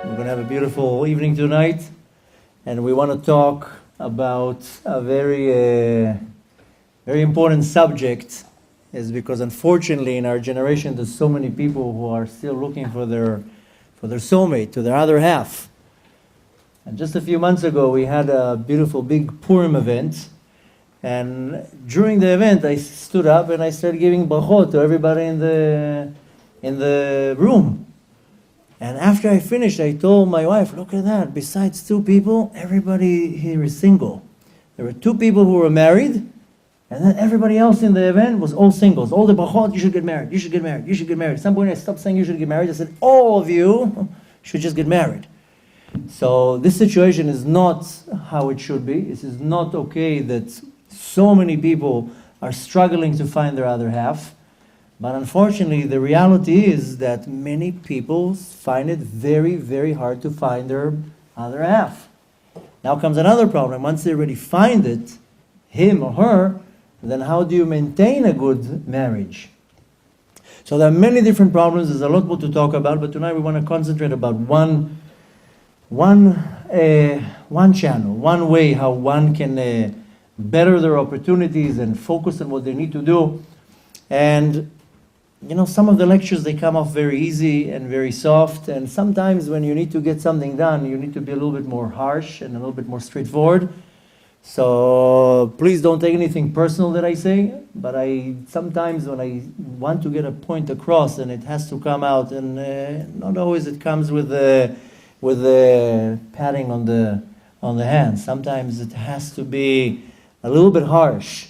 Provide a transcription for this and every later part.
We're going to have a beautiful evening tonight, and we want to talk about a very important subject, is because unfortunately in our generation there's so many people who are still looking for their soulmate, to their other half. And just a few months ago we had a beautiful big Purim event, and during the event I stood up and I started giving brachot to everybody in the room. And after I finished, I told my wife, look at that, besides two people, everybody here is single. There were two people who were married, and then everybody else in the event was all singles. All the brachot, you should get married, you should get married, you should get married. At some point I stopped saying you should get married. I said, all of you should just get married. So this situation is not how it should be. This is not okay that so many people are struggling to find their other half. But unfortunately, the reality is that many people find it very, very hard to find their other half. Now comes another problem. Once they already find it, him or her, then how do you maintain a good marriage? So there are many different problems. There's a lot more to talk about, but tonight we want to concentrate about one channel, one way how one can better their opportunities and focus on what they need to do. And you know, some of the lectures, they come off very easy and very soft, and sometimes when you need to get something done, you need to be a little bit more harsh and a little bit more straightforward. So please don't take anything personal that I say, but sometimes when I want to get a point across, and it has to come out, and not always it comes with the patting on the hand. Sometimes it has to be a little bit harsh.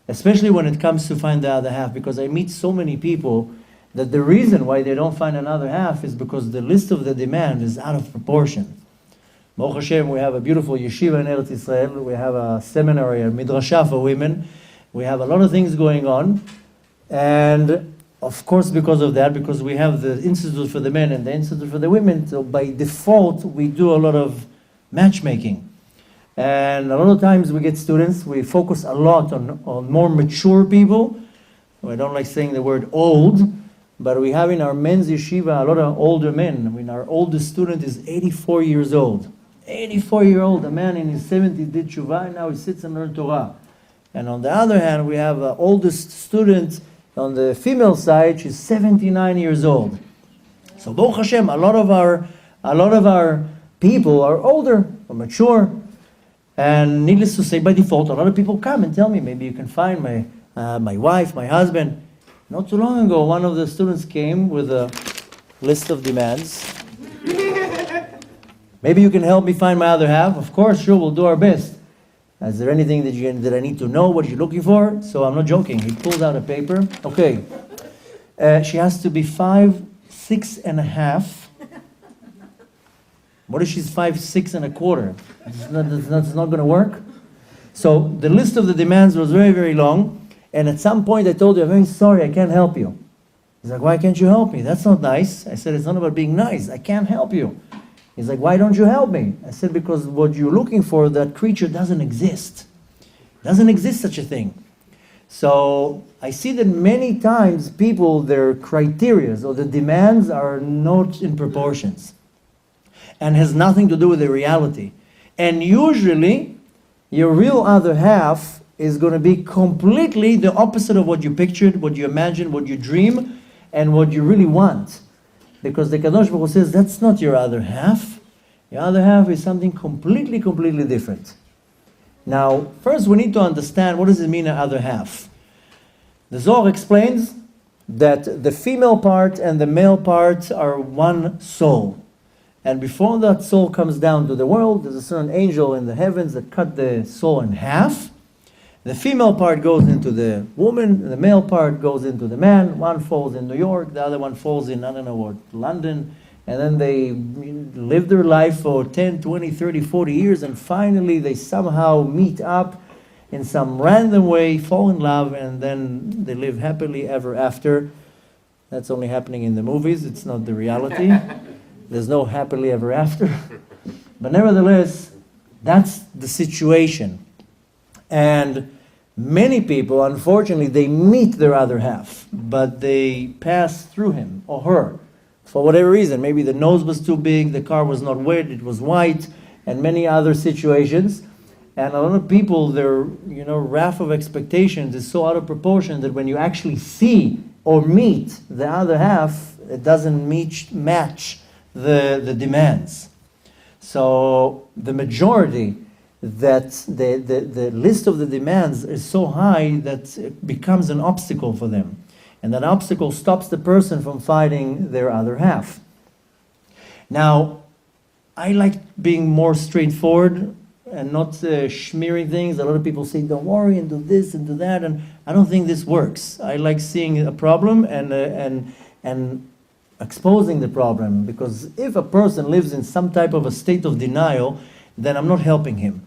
Especially when it comes to find the other half, because I meet so many people that the reason why they don't find another half is because the list of the demand is out of proportion. Baruch Hashem, we have a beautiful yeshiva in Eretz Israel, we have a seminary, a midrasha for women, we have a lot of things going on, and of course because of that, because we have the institute for the men and the institute for the women, so by default we do a lot of matchmaking. And a lot of times we get students, we focus a lot on more mature people. I don't like saying the word old, but we have in our men's yeshiva a lot of older men. I mean, our oldest student is 84 years old. 84-year-old, a man in his 70s did tshuva, and now he sits and learns Torah. And on the other hand, we have our oldest student on the female side, she's 79 years old. So Baruch Hashem, a lot of our people are older or mature. And needless to say, by default, a lot of people come and tell me, maybe you can find my wife, my husband. Not too long ago, one of the students came with a list of demands. Maybe you can help me find my other half. Of course, sure, we'll do our best. Is there anything that I need to know, what you're looking for? So I'm not joking. He pulls out a paper. Okay. She has to be 5'6.5". What if she's 5'6.25"? That's not going to work. So the list of the demands was very, very long. And at some point I told you, I'm very sorry, I can't help you. He's like, why can't you help me? That's not nice. I said, it's not about being nice. I can't help you. He's like, why don't you help me? I said, because what you're looking for, that creature doesn't exist. Doesn't exist such a thing. So I see that many times people, their criteria or the demands are not in proportions, and has nothing to do with the reality. And usually, your real other half is going to be completely the opposite of what you pictured, what you imagined, what you dream, and what you really want. Because the Kadosh Baruch Hu says, that's not your other half. Your other half is something completely, completely different. Now, first we need to understand, what does it mean, an other half? The Zohar explains that the female part and the male part are one soul. And before that soul comes down to the world, there's a certain angel in the heavens that cut the soul in half. The female part goes into the woman, the male part goes into the man. One falls in New York, the other one falls in, I don't know what, London. And then they live their life for 10, 20, 30, 40 years, and finally they somehow meet up in some random way, fall in love, and then they live happily ever after. That's only happening in the movies, it's not the reality. There's no happily ever after. But nevertheless, that's the situation. And many people, unfortunately, they meet their other half, but they pass through him or her For whatever reason, maybe the nose was too big, the car was not red, it was white, and many other situations. And a lot of people, their wrath of expectations is so out of proportion that when you actually see or meet the other half, it doesn't match the demands. So the majority, that the list of the demands is so high that it becomes an obstacle for them. And that obstacle stops the person from finding their other half. Now, I like being more straightforward and not smearing things. A lot of people say, don't worry, and do this and do that, and I don't think this works. I like seeing a problem and exposing the problem, because if a person lives in some type of a state of denial, then I'm not helping him.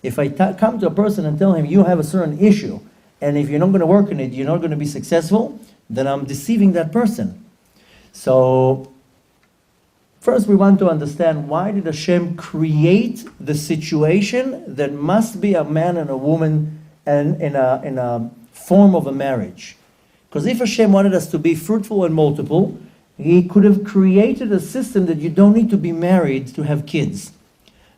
If I come to a person and tell him, you have a certain issue, and if you're not going to work on it, you're not going to be successful, then I'm deceiving that person. So first we want to understand, why did Hashem create the situation that must be a man and a woman and in a form of a marriage? Because if Hashem wanted us to be fruitful and multiple, He could have created a system that you don't need to be married to have kids.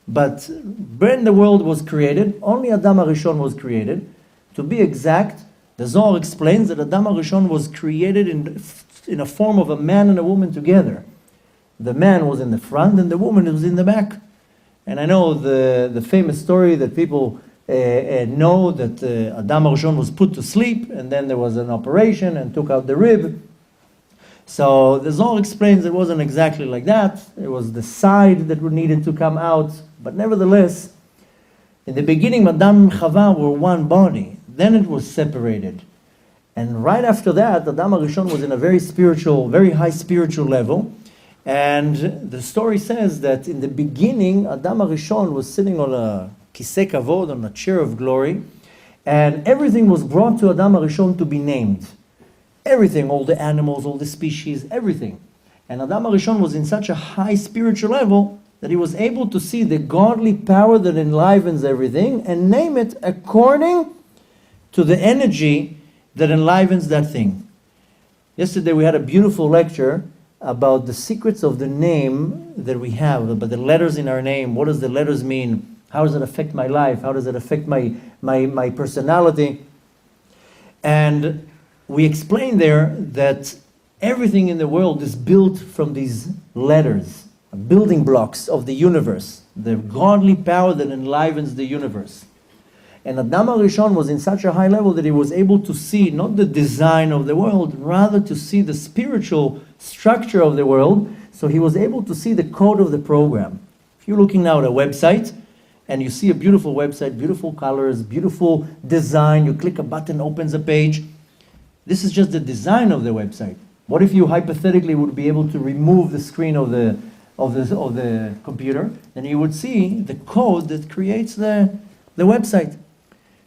But when the world was created, only Adam HaRishon was created. To be exact, the Zohar explains that Adam HaRishon was created in a form of a man and a woman together. The man was in the front and the woman was in the back. And I know the famous story that people know, that Adam HaRishon was put to sleep, and then there was an operation and took out the rib. So the Zohar explains it wasn't exactly like that. It was the side that needed to come out. But nevertheless, in the beginning, Adam and Chava were one body. Then it was separated. And right after that, Adam HaRishon was in a very high spiritual level. And the story says that in the beginning, Adam HaRishon was sitting on a kisei kavod, on a chair of glory, and everything was brought to Adam HaRishon to be named. Everything, all the animals, all the species, everything. And Adam HaRishon was in such a high spiritual level that he was able to see the godly power that enlivens everything and name it according to the energy that enlivens that thing. Yesterday we had a beautiful lecture about the secrets of the name that we have, about the letters in our name. What does the letters mean? How does it affect my life? How does it affect my personality? And we explained there that everything in the world is built from these letters, building blocks of the universe, the godly power that enlivens the universe. And Adam HaRishon was in such a high level that he was able to see not the design of the world, rather to see the spiritual structure of the world. So he was able to see the code of the program. If you're looking now at a website and you see a beautiful website, beautiful colors, beautiful design, you click a button, opens a page. This is just the design of the website. What if you hypothetically would be able to remove the screen of the computer? Then you would see the code that creates the website.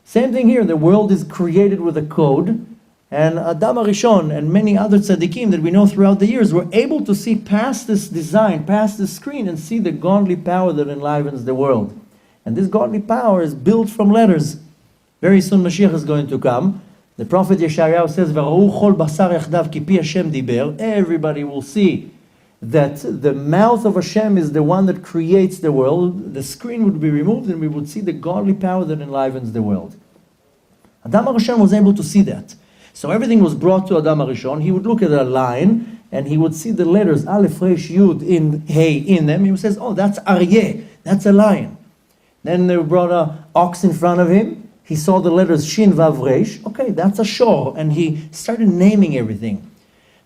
Same thing here. The world is created with a code, and Adam HaRishon and many other tzaddikim that we know throughout the years were able to see past this design, past this screen, and see the godly power that enlivens the world. And this godly power is built from letters. Very soon Mashiach is going to come. The prophet Yeshayahu says, "V'ra'u chol basar yachdav ki pi Hashem diber." Everybody will see that the mouth of Hashem is the one that creates the world. The screen would be removed and we would see the godly power that enlivens the world. Adam HaRishon was able to see that. So everything was brought to Adam HaRishon. He would look at a line and he would see the letters Aleph, Resh, Yud, in Hey in them. He says, oh, that's Aryeh, that's a lion. Then they brought an ox in front of him. He saw the letters Shin, Vav, Resh. Okay, that's a shor. And he started naming everything.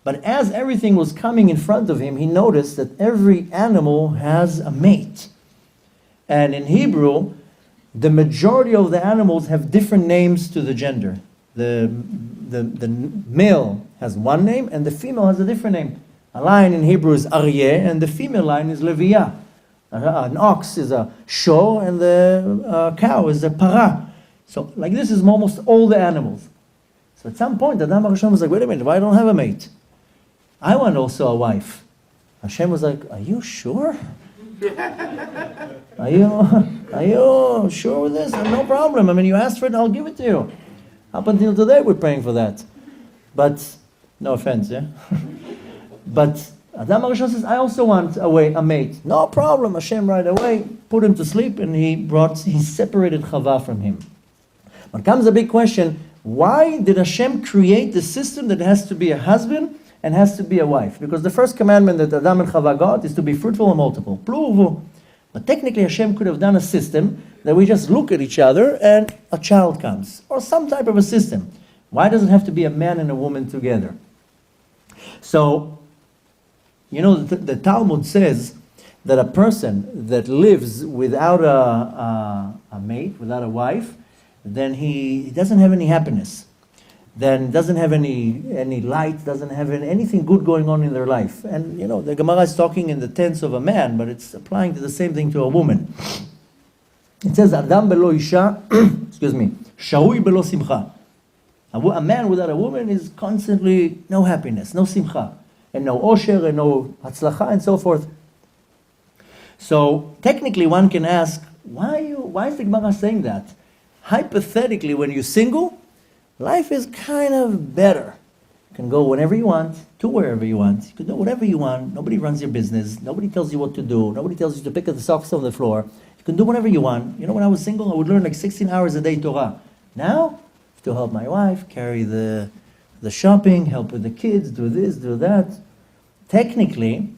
But as everything was coming in front of him, he noticed that every animal has a mate. And in Hebrew, the majority of the animals have different names to the gender. The male has one name and the female has a different name. A lion in Hebrew is Aryeh and the female lion is Leviah. An ox is a shor and the cow is a para. So like this is almost all the animals. So at some point, Adam HaRishon was like, wait a minute, why don't I have a mate? I want also a wife. Hashem was like, are you sure? Are you sure with this? No problem. I mean, you asked for it, I'll give it to you. Up until today, we're praying for that. But, no offense, yeah? But Adam HaRishon says, I also want a mate. No problem. Hashem right away put him to sleep, and he separated Chava from him. But comes a big question, why did Hashem create the system that has to be a husband and has to be a wife? Because the first commandment that Adam and Chava got is to be fruitful and multiple. Pluvu. But technically Hashem could have done a system that we just look at each other and a child comes. Or some type of a system. Why does it have to be a man and a woman together? So, the Talmud says that a person that lives without a mate, without a wife, then he doesn't have any happiness. Then doesn't have any light, doesn't have anything good going on in their life. And the Gemara is talking in the tense of a man, but it's applying to the same thing to a woman. It says, Adam belo isha, excuse me, shaui belo simcha. A man without a woman is constantly no happiness, no simcha, and no osher, and no hatzlacha, and so forth. So technically one can ask, why is the Gemara saying that? Hypothetically, when you're single, life is kind of better. You can go whenever you want, to wherever you want. You can do whatever you want. Nobody runs your business. Nobody tells you what to do. Nobody tells you to pick up the socks on the floor. You can do whatever you want. When I was single, I would learn like 16 hours a day Torah. Now, I have to help my wife, carry the shopping, help with the kids, do this, do that. Technically,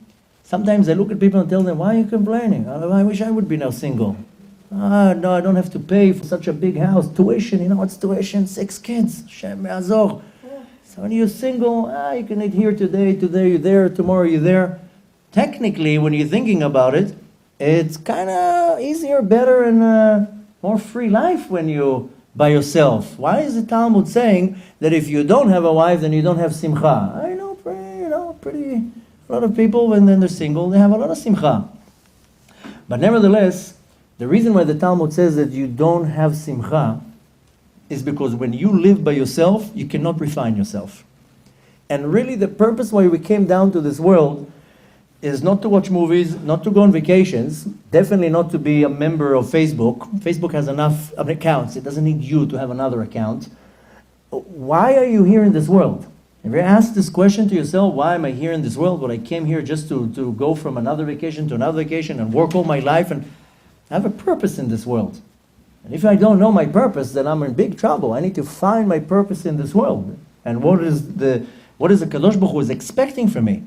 sometimes I look at people and tell them, why are you complaining? I wish I would be now single. No, I don't have to pay for such a big house. Tuition, what's tuition? 6 kids. Shem Me'azor. So when you're single, you can eat here today you're there, tomorrow you're there. Technically, when you're thinking about it, it's kind of easier, better, and more free life when you by yourself. Why is the Talmud saying that if you don't have a wife, then you don't have simcha? I know, a lot of people, when they're single, they have a lot of simcha. But nevertheless, the reason why the Talmud says that you don't have simcha is because when you live by yourself, you cannot refine yourself. And really the purpose why we came down to this world is not to watch movies, not to go on vacations, definitely not to be a member of Facebook. Facebook has enough accounts. It doesn't need you to have another account. Why are you here in this world? Have you asked this question to yourself, why am I here in this world? But I came here just to go from another vacation to another vacation and work all my life, and I have a purpose in this world. And if I don't know my purpose, then I'm in big trouble. I need to find my purpose in this world. And what is the Kadosh Baruch Hu is expecting from me?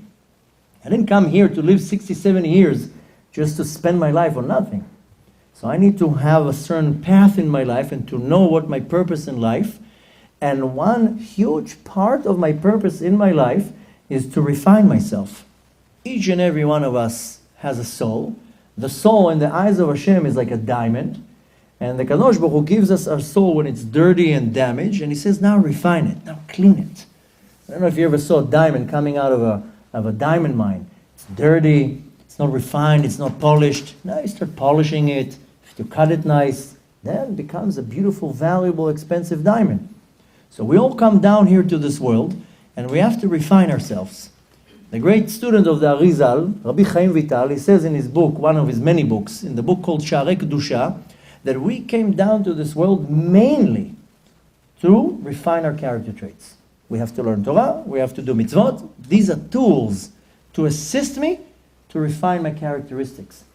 I didn't come here to live 60, 70 years just to spend my life on nothing. So I need to have a certain path in my life and to know what my purpose in life. And one huge part of my purpose in my life is to refine myself. Each and every one of us has a soul. The soul in the eyes of Hashem is like a diamond. And the Kadosh Baruch Hu gives us our soul when it's dirty and damaged. And he says, now refine it, now clean it. I don't know if you ever saw a diamond coming out of a diamond mine. It's dirty, it's not refined, it's not polished. Now you start polishing it, you cut it nice, then it becomes a beautiful, valuable, expensive diamond. So we all come down here to this world, and we have to refine ourselves. The great student of the Arizal, Rabbi Chaim Vital, he says in his book, one of his many books, in the book called Sharei Kedusha, that we came down to this world mainly to refine our character traits. We have to learn Torah, we have to do mitzvot. These are tools to assist me to refine my characteristics.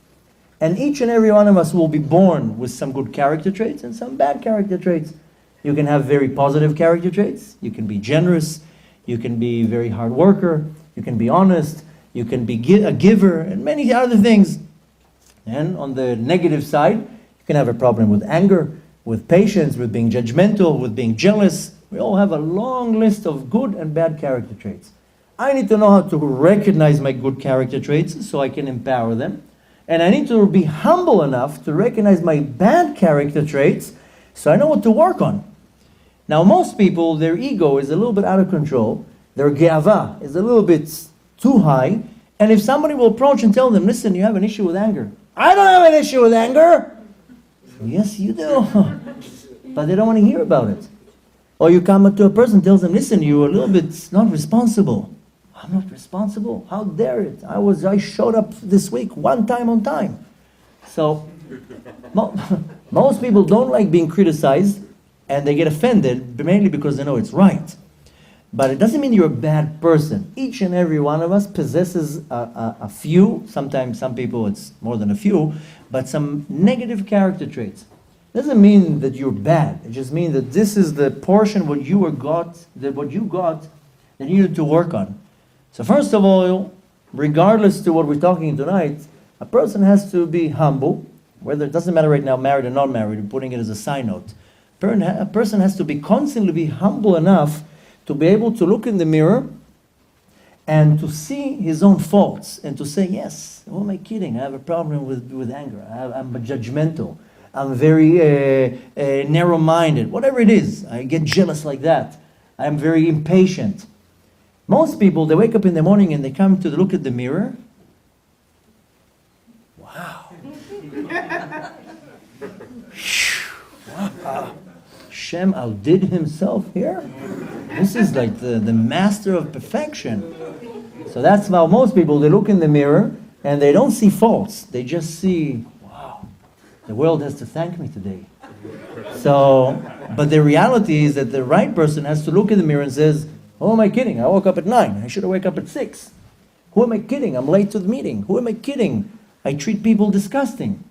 And each and every one of us will be born with some good character traits and some bad character traits. You can have very positive character traits. You can be generous. You can be a very hard worker. You can be honest. You can be a giver and many other things. And on the negative side, you can have a problem with anger, with patience, with being judgmental, with being jealous. We all have a long list of good and bad character traits. I need to know how to recognize my good character traits so I can empower them. And I need to be humble enough to recognize my bad character traits so I know what to work on. Now, most people, their ego is a little bit out of control. Their ge'ava is a little bit too high. And if somebody will approach and tell them, listen, you have an issue with anger. I don't have an issue with anger. Yes, you do. But they don't want to hear about it. Or you come up to a person and tells them, listen, you're a little bit not responsible. I'm not responsible. How dare it? I showed up this week one time on time. So most people don't like being criticized, and they get offended mainly because they know it's right. But it doesn't mean you're a bad person. Each and every one of us possesses a few, sometimes some people it's more than a few, but some negative character traits. Doesn't mean that you're bad. It just means that this is the portion what you got that you need to work on. So first of all, regardless to what we're talking tonight, a person has to be humble, whether it doesn't matter right now, married or not married, I'm putting it as a side note. A person has to be constantly be humble enough to be able to look in the mirror and to see his own faults and to say, yes, who am I kidding? I have a problem with anger. I'm judgmental. I'm very narrow-minded. Whatever it is, I get jealous like that. I'm very impatient. Most people, they wake up in the morning and they come to look at the mirror. Wow. Wow. Hashem outdid himself here. This is like the master of perfection. So that's how most people, they look in the mirror and they don't see faults. They just see, wow, the world has to thank me today. So, but the reality is that the right person has to look in the mirror and says, who am I kidding? I woke up at 9. I should have woke up at 6. Who am I kidding? I'm late to the meeting. Who am I kidding? I treat people disgusting.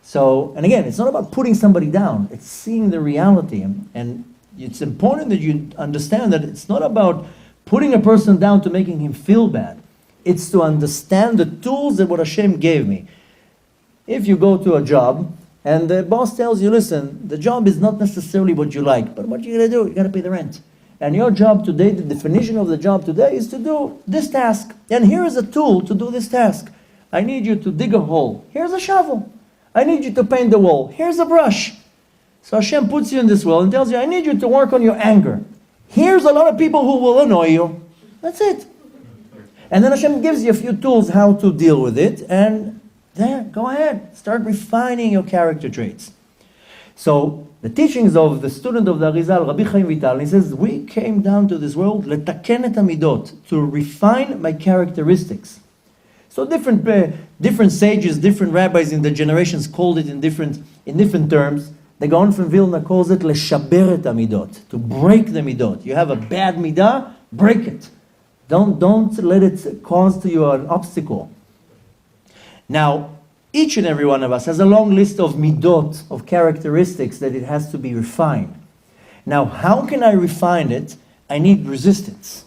So, and again, it's not about putting somebody down. It's seeing the reality. And it's important that you understand that it's not about putting a person down to making him feel bad. It's to understand the tools that what Hashem gave me. If you go to a job and the boss tells you, listen, the job is not necessarily what you like, but what you got to do? You got to pay the rent. And your job today, the definition of the job today is to do this task. And here is a tool to do this task. I need you to dig a hole. Here's a shovel. I need you to paint the wall. Here's a brush. So Hashem puts you in this world and tells you, I need you to work on your anger. Here's a lot of people who will annoy you. That's it. And then Hashem gives you a few tools how to deal with it. And there, go ahead. Start refining your character traits. So the teachings of the student of the Arizal, Rabbi Chaim Vital, he says, we came down to this world, letaken et hamidot, to refine my characteristics. So different sages, different rabbis in the generations called it in different terms. The Gaon from Vilna calls it leshaber et hamidot, to break the midot. You have a bad midah, break it. Don't let it cause to you an obstacle. Now, each and every one of us has a long list of midot, of characteristics that it has to be refined. Now, how can I refine it? I need resistance.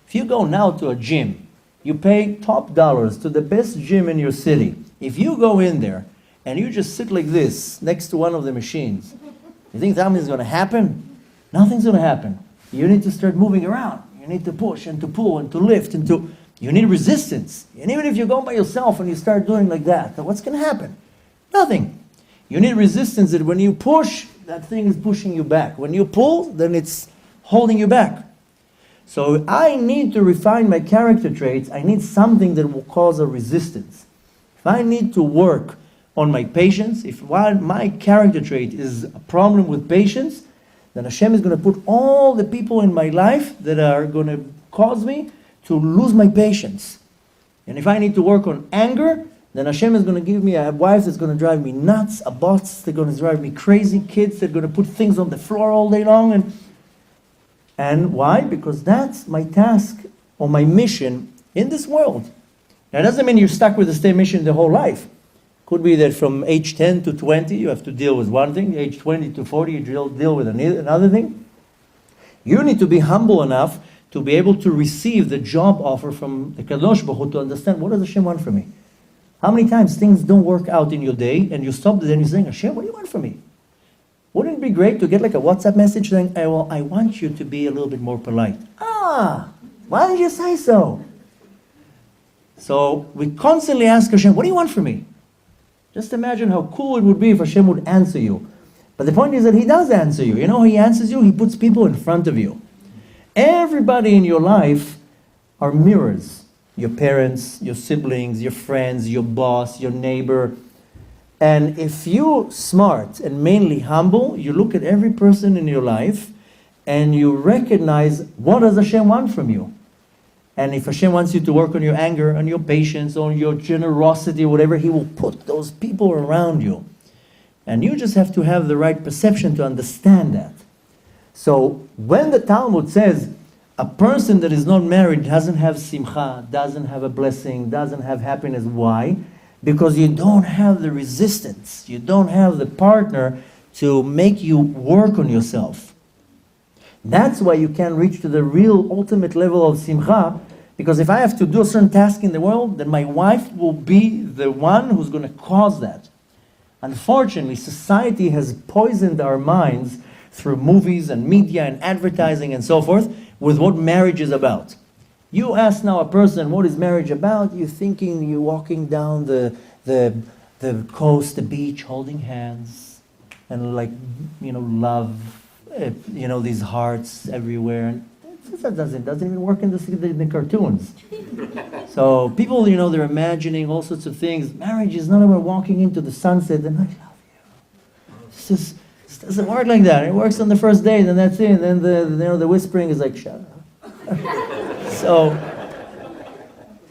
If you go now to a gym, you pay top dollars to the best gym in your city. If you go in there and you just sit like this next to one of the machines, you think something's going to happen? Nothing's going to happen. You need to start moving around. You need to push and to pull and to lift and to... You need resistance. And even if you go by yourself and you start doing like that, then what's going to happen? Nothing. You need resistance that when you push, that thing is pushing you back. When you pull, then it's holding you back. So I need to refine my character traits. I need something that will cause a resistance. If I need to work on my patience, if my character trait is a problem with patience, then Hashem is going to put all the people in my life that are going to cause me to lose my patience. And if I need to work on anger, then Hashem is going to give me a wife that's going to drive me nuts, a boss that's going to drive me crazy, kids that are going to put things on the floor all day long. And why? Because that's my task or my mission in this world. Now, it doesn't mean you're stuck with the same mission the whole life. Could be that from age 10 to 20, you have to deal with one thing. Age 20 to 40, you deal with another thing. You need to be humble enough to be able to receive the job offer from the Kadosh Baruch Hu to understand, what does Hashem want from me? How many times things don't work out in your day and you stop there and you're saying, Hashem, what do you want from me? Wouldn't it be great to get like a WhatsApp message saying, I want you to be a little bit more polite. Why did you say so? So we constantly ask Hashem, what do you want from me? Just imagine how cool it would be if Hashem would answer you. But the point is that He does answer you. You know how He answers you? He puts people in front of you. Everybody in your life are mirrors. Your parents, your siblings, your friends, your boss, your neighbor. And if you're smart and mainly humble, you look at every person in your life and you recognize, what does Hashem want from you? And if Hashem wants you to work on your anger, on your patience, on your generosity, whatever, He will put those people around you. And you just have to have the right perception to understand that. So when the Talmud says, A person that is not married doesn't have simcha, doesn't have a blessing, doesn't have happiness. Why? Because you don't have the resistance. You don't have the partner to make you work on yourself. That's why you can reach to the real ultimate level of simcha, because if I have to do a certain task in the world, then my wife will be the one who's going to cause that. Unfortunately, society has poisoned our minds through movies and media and advertising and so forth with what marriage is about. You ask now a person, what is marriage about? You're thinking you're walking down the coast, the beach, holding hands, and love, these hearts everywhere. And that doesn't even work in the cartoons. So people, they're imagining all sorts of things. Marriage is not about walking into the sunset and I love you. It doesn't work like that. It works on the first date and that's it. And then the whispering is like, shut up. So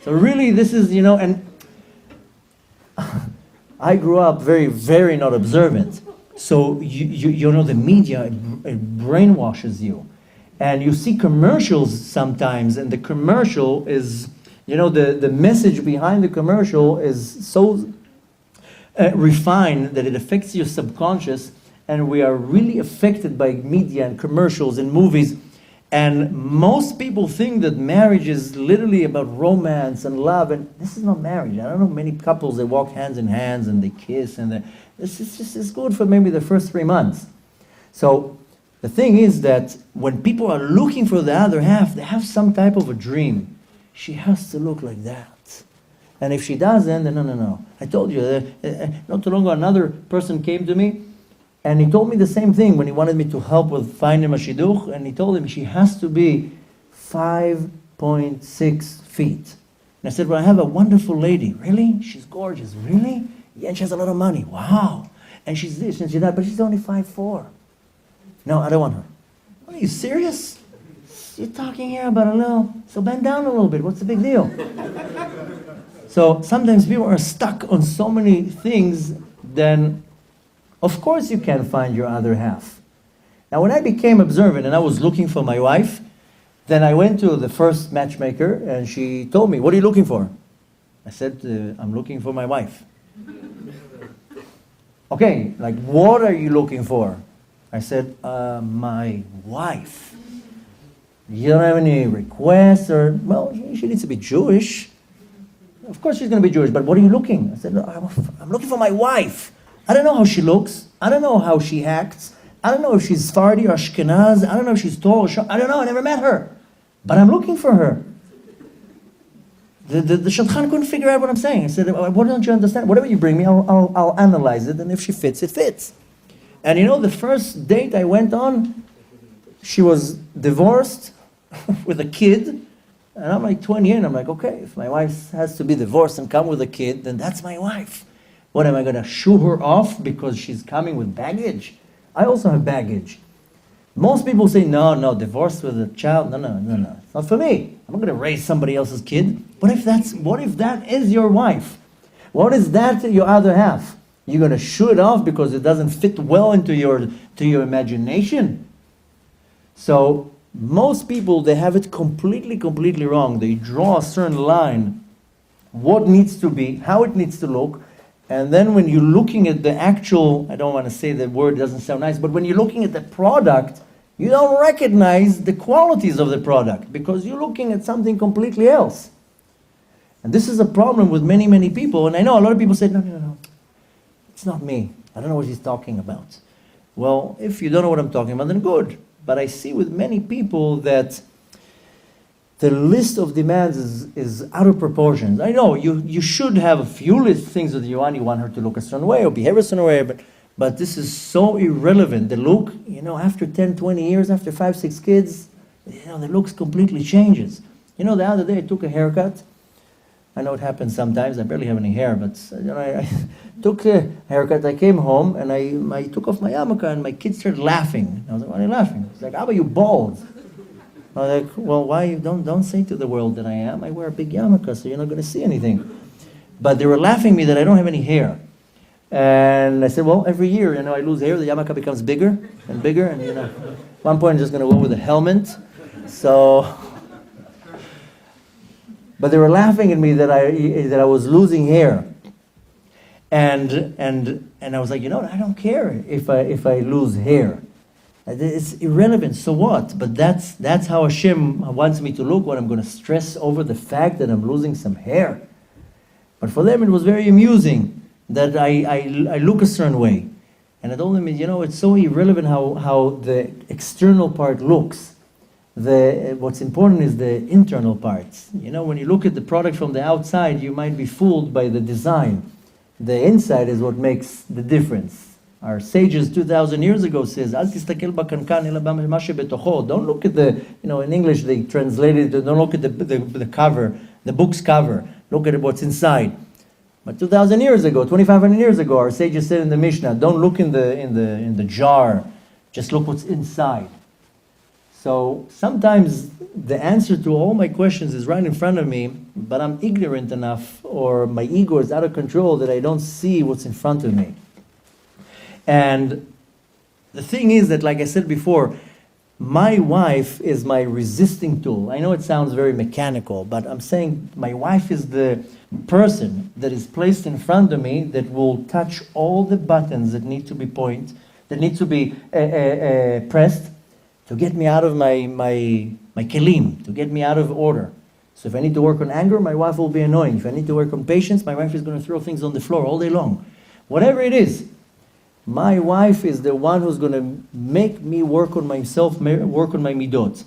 really this is, and I grew up very, very not observant. So the media, it brainwashes you. And you see commercials sometimes, and the commercial is, the message behind the commercial is so refined that it affects your subconscious, and we are really affected by media and commercials and movies. And most people think that marriage is literally about romance and love, and this is not marriage. I don't know many couples that walk hands in hands and they kiss, and this is just as good for maybe the first 3 months. So the thing is that when people are looking for the other half, they have some type of a dream. She has to look like that. And if she doesn't, then no. I told you, not too long ago, another person came to me, and he told me the same thing when he wanted me to help with finding a shidduch, and he told him she has to be 5.6 feet. And I said, well, I have a wonderful lady. Really? She's gorgeous. Really? Yeah, and she has a lot of money. Wow. And she's this and she's that, but she's only 5'4". No, I don't want her. Are you serious? You're talking here about a little, so bend down a little bit. What's the big deal? So sometimes people are stuck on so many things, then of course you can find your other half. Now when I became observant and I was looking for my wife, then I went to the first matchmaker and she told me, what are you looking for? I said, I'm looking for my wife. Okay, like what are you looking for? I said, my wife. You don't have any requests or, well, she needs to be Jewish. Of course she's going to be Jewish, but what are you looking? I said, no, I'm looking for my wife. I don't know how she looks. I don't know how she acts. I don't know if she's Sephardi or Ashkenaz. I don't know if she's tall or short. I don't know. I never met her. But I'm looking for her. The Shadchan couldn't figure out what I'm saying. I said, what don't you understand? Whatever you bring me, I'll analyze it, and if she fits, it fits. And the first date I went on, she was divorced with a kid, and I'm like 20 and I'm like, okay, if my wife has to be divorced and come with a kid, then that's my wife. What, am I going to shoo her off because she's coming with baggage? I also have baggage. Most people say, no, divorce with a child, no, it's not for me. I'm not going to raise somebody else's kid. What if that is your wife? What is that your other half? You're going to shoo it off because it doesn't fit well into your imagination? So most people, they have it completely wrong. They draw a certain line, what needs to be, how it needs to look, and then when you're looking at the actual, I don't want to say the word, doesn't sound nice, but when you're looking at the product, you don't recognize the qualities of the product because you're looking at something completely else. And this is a problem with many people, and I know a lot of people say, no, it's not me. I don't know what he's talking about. Well, if you don't know what I'm talking about, then good. But I see with many people that the list of demands is out of proportion. I know you should have a few things that you want her to look a certain way or behave a certain way, but this is so irrelevant. The look, after 10, 20 years, after 5, 6 kids, the looks completely changes. The other day I took a haircut. I know it happens sometimes. I barely have any hair, but I took a haircut. I came home and I took off my yarmulke and my kids started laughing. I was like, why are you laughing? It's like, how about you bald? I was like, well, why you don't say to the world that I am. I wear a big yarmulke, so you're not going to see anything. But they were laughing at me that I don't have any hair. And I said, well, every year, I lose hair, the yarmulke becomes bigger and bigger. And, at one point I'm just going to go with a helmet. So, but they were laughing at me that I was losing hair. And I was like, you know what, I don't care if I lose hair. It's irrelevant, so what? But that's how Hashem wants me to look when I'm going to stress over the fact that I'm losing some hair. But for them it was very amusing that I look a certain way. And I told them, you know, it's so irrelevant how the external part looks. What's important is the internal parts. You know, when you look at the product from the outside, you might be fooled by the design. The inside is what makes the difference. Our sages 2,000 years ago says, Al tistakel bakankan ela b'ma shebetocho. Don't look at the, you know, in English they translated it, don't look at the cover, the book's cover. Look at what's inside. But 2,000 years ago, 2,500 years ago, our sages said in the Mishnah, don't look in the jar, just look what's inside. So sometimes the answer to all my questions is right in front of me, but I'm ignorant enough, or my ego is out of control, that I don't see what's in front of me. And the thing is that, like I said before, my wife is my resisting tool. I know it sounds very mechanical, but I'm saying my wife is the person that is placed in front of me that will touch all the buttons that need to be pressed to get me out of my kelim, to get me out of order. So if I need to work on anger, my wife will be annoying. If I need to work on patience, my wife is going to throw things on the floor all day long. Whatever it is, my wife is the one who's going to make me work on myself, work on my midot.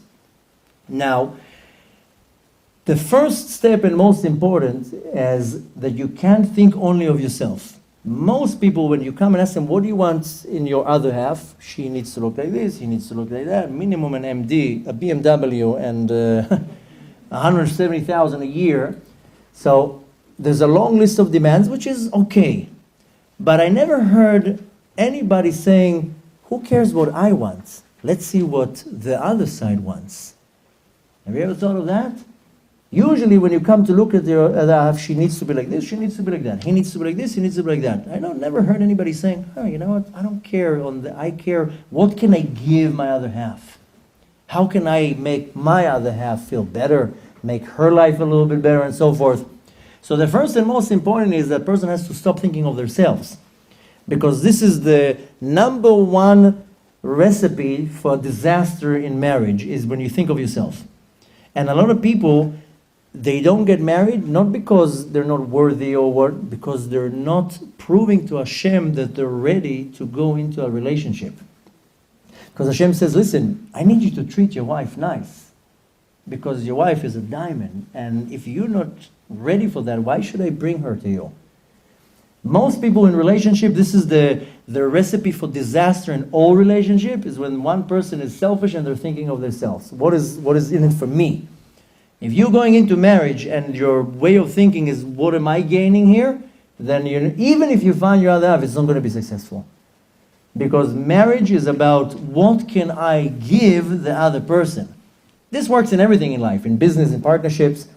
Now, the first step and most important is that you can't think only of yourself. Most people, when you come and ask them, what do you want in your other half? She needs to look like this, he needs to look like that. Minimum an MD, a BMW, and 170,000 a year. So there's a long list of demands, which is okay. But I never heard anybody saying, who cares what I want? Let's see what the other side wants. Have you ever thought of that? Usually when you come to look at your other half, she needs to be like this, she needs to be like that. He needs to be like this, he needs to be like that. I never heard anybody saying, oh, you know what, I don't care. I care, what can I give my other half? How can I make my other half feel better, make her life a little bit better, and so forth. So the first and most important is that person has to stop thinking of themselves. Because this is the number one recipe for disaster in marriage, is when you think of yourself. And a lot of people, they don't get married, not because they're not worthy or what, because they're not proving to Hashem that they're ready to go into a relationship. Because Hashem says, listen, I need you to treat your wife nice, because your wife is a diamond, and if you're not ready for that, why should I bring her to you? Most people in relationship, this is the recipe for disaster in all relationship, is when one person is selfish and they're thinking of themselves. What is in it for me? If you're going into marriage and your way of thinking is, what am I gaining here? Then even if you find your other half, it's not going to be successful. Because marriage is about, what can I give the other person? This works in everything in life, in business, in partnerships.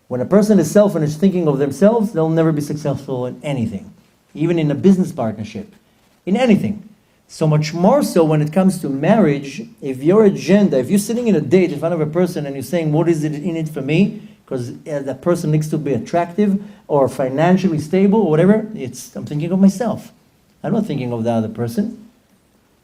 When a person is selfish, thinking of themselves, they'll never be successful in anything. Even in a business partnership, in anything. So much more so when it comes to marriage, if your agenda, if you're sitting in a date in front of a person and you're saying, what is it in it for me? Because that person needs to be attractive or financially stable or whatever, I'm thinking of myself. I'm not thinking of the other person.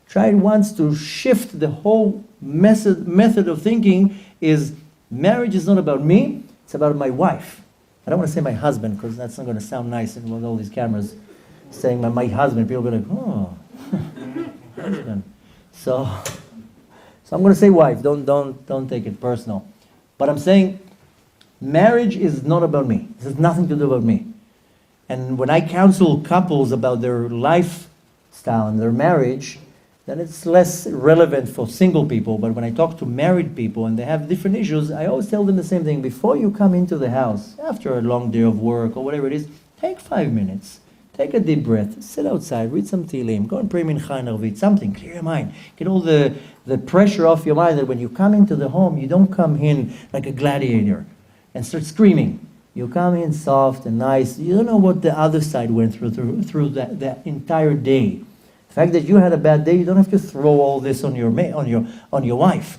Try once to shift the whole method of thinking is, marriage is not about me, it's about my wife. I don't want to say my husband, because that's not going to sound nice with all these cameras saying my husband. People are going to go, oh, husband. So I'm going to say wife. Don't take it personal. But I'm saying marriage is not about me. This has nothing to do about me. And when I counsel couples about their lifestyle and their marriage, then it's less relevant for single people. But when I talk to married people and they have different issues, I always tell them the same thing. Before you come into the house, after a long day of work or whatever it is, take 5 minutes. Take a deep breath. Sit outside. Read some Tehillim. Go and pray Mincha and Arvit. Something. Clear your mind. Get all the pressure off your mind that when you come into the home, you don't come in like a gladiator and start screaming. You come in soft and nice. You don't know what the other side went through that entire day. The fact that you had a bad day, you don't have to throw all this on your wife.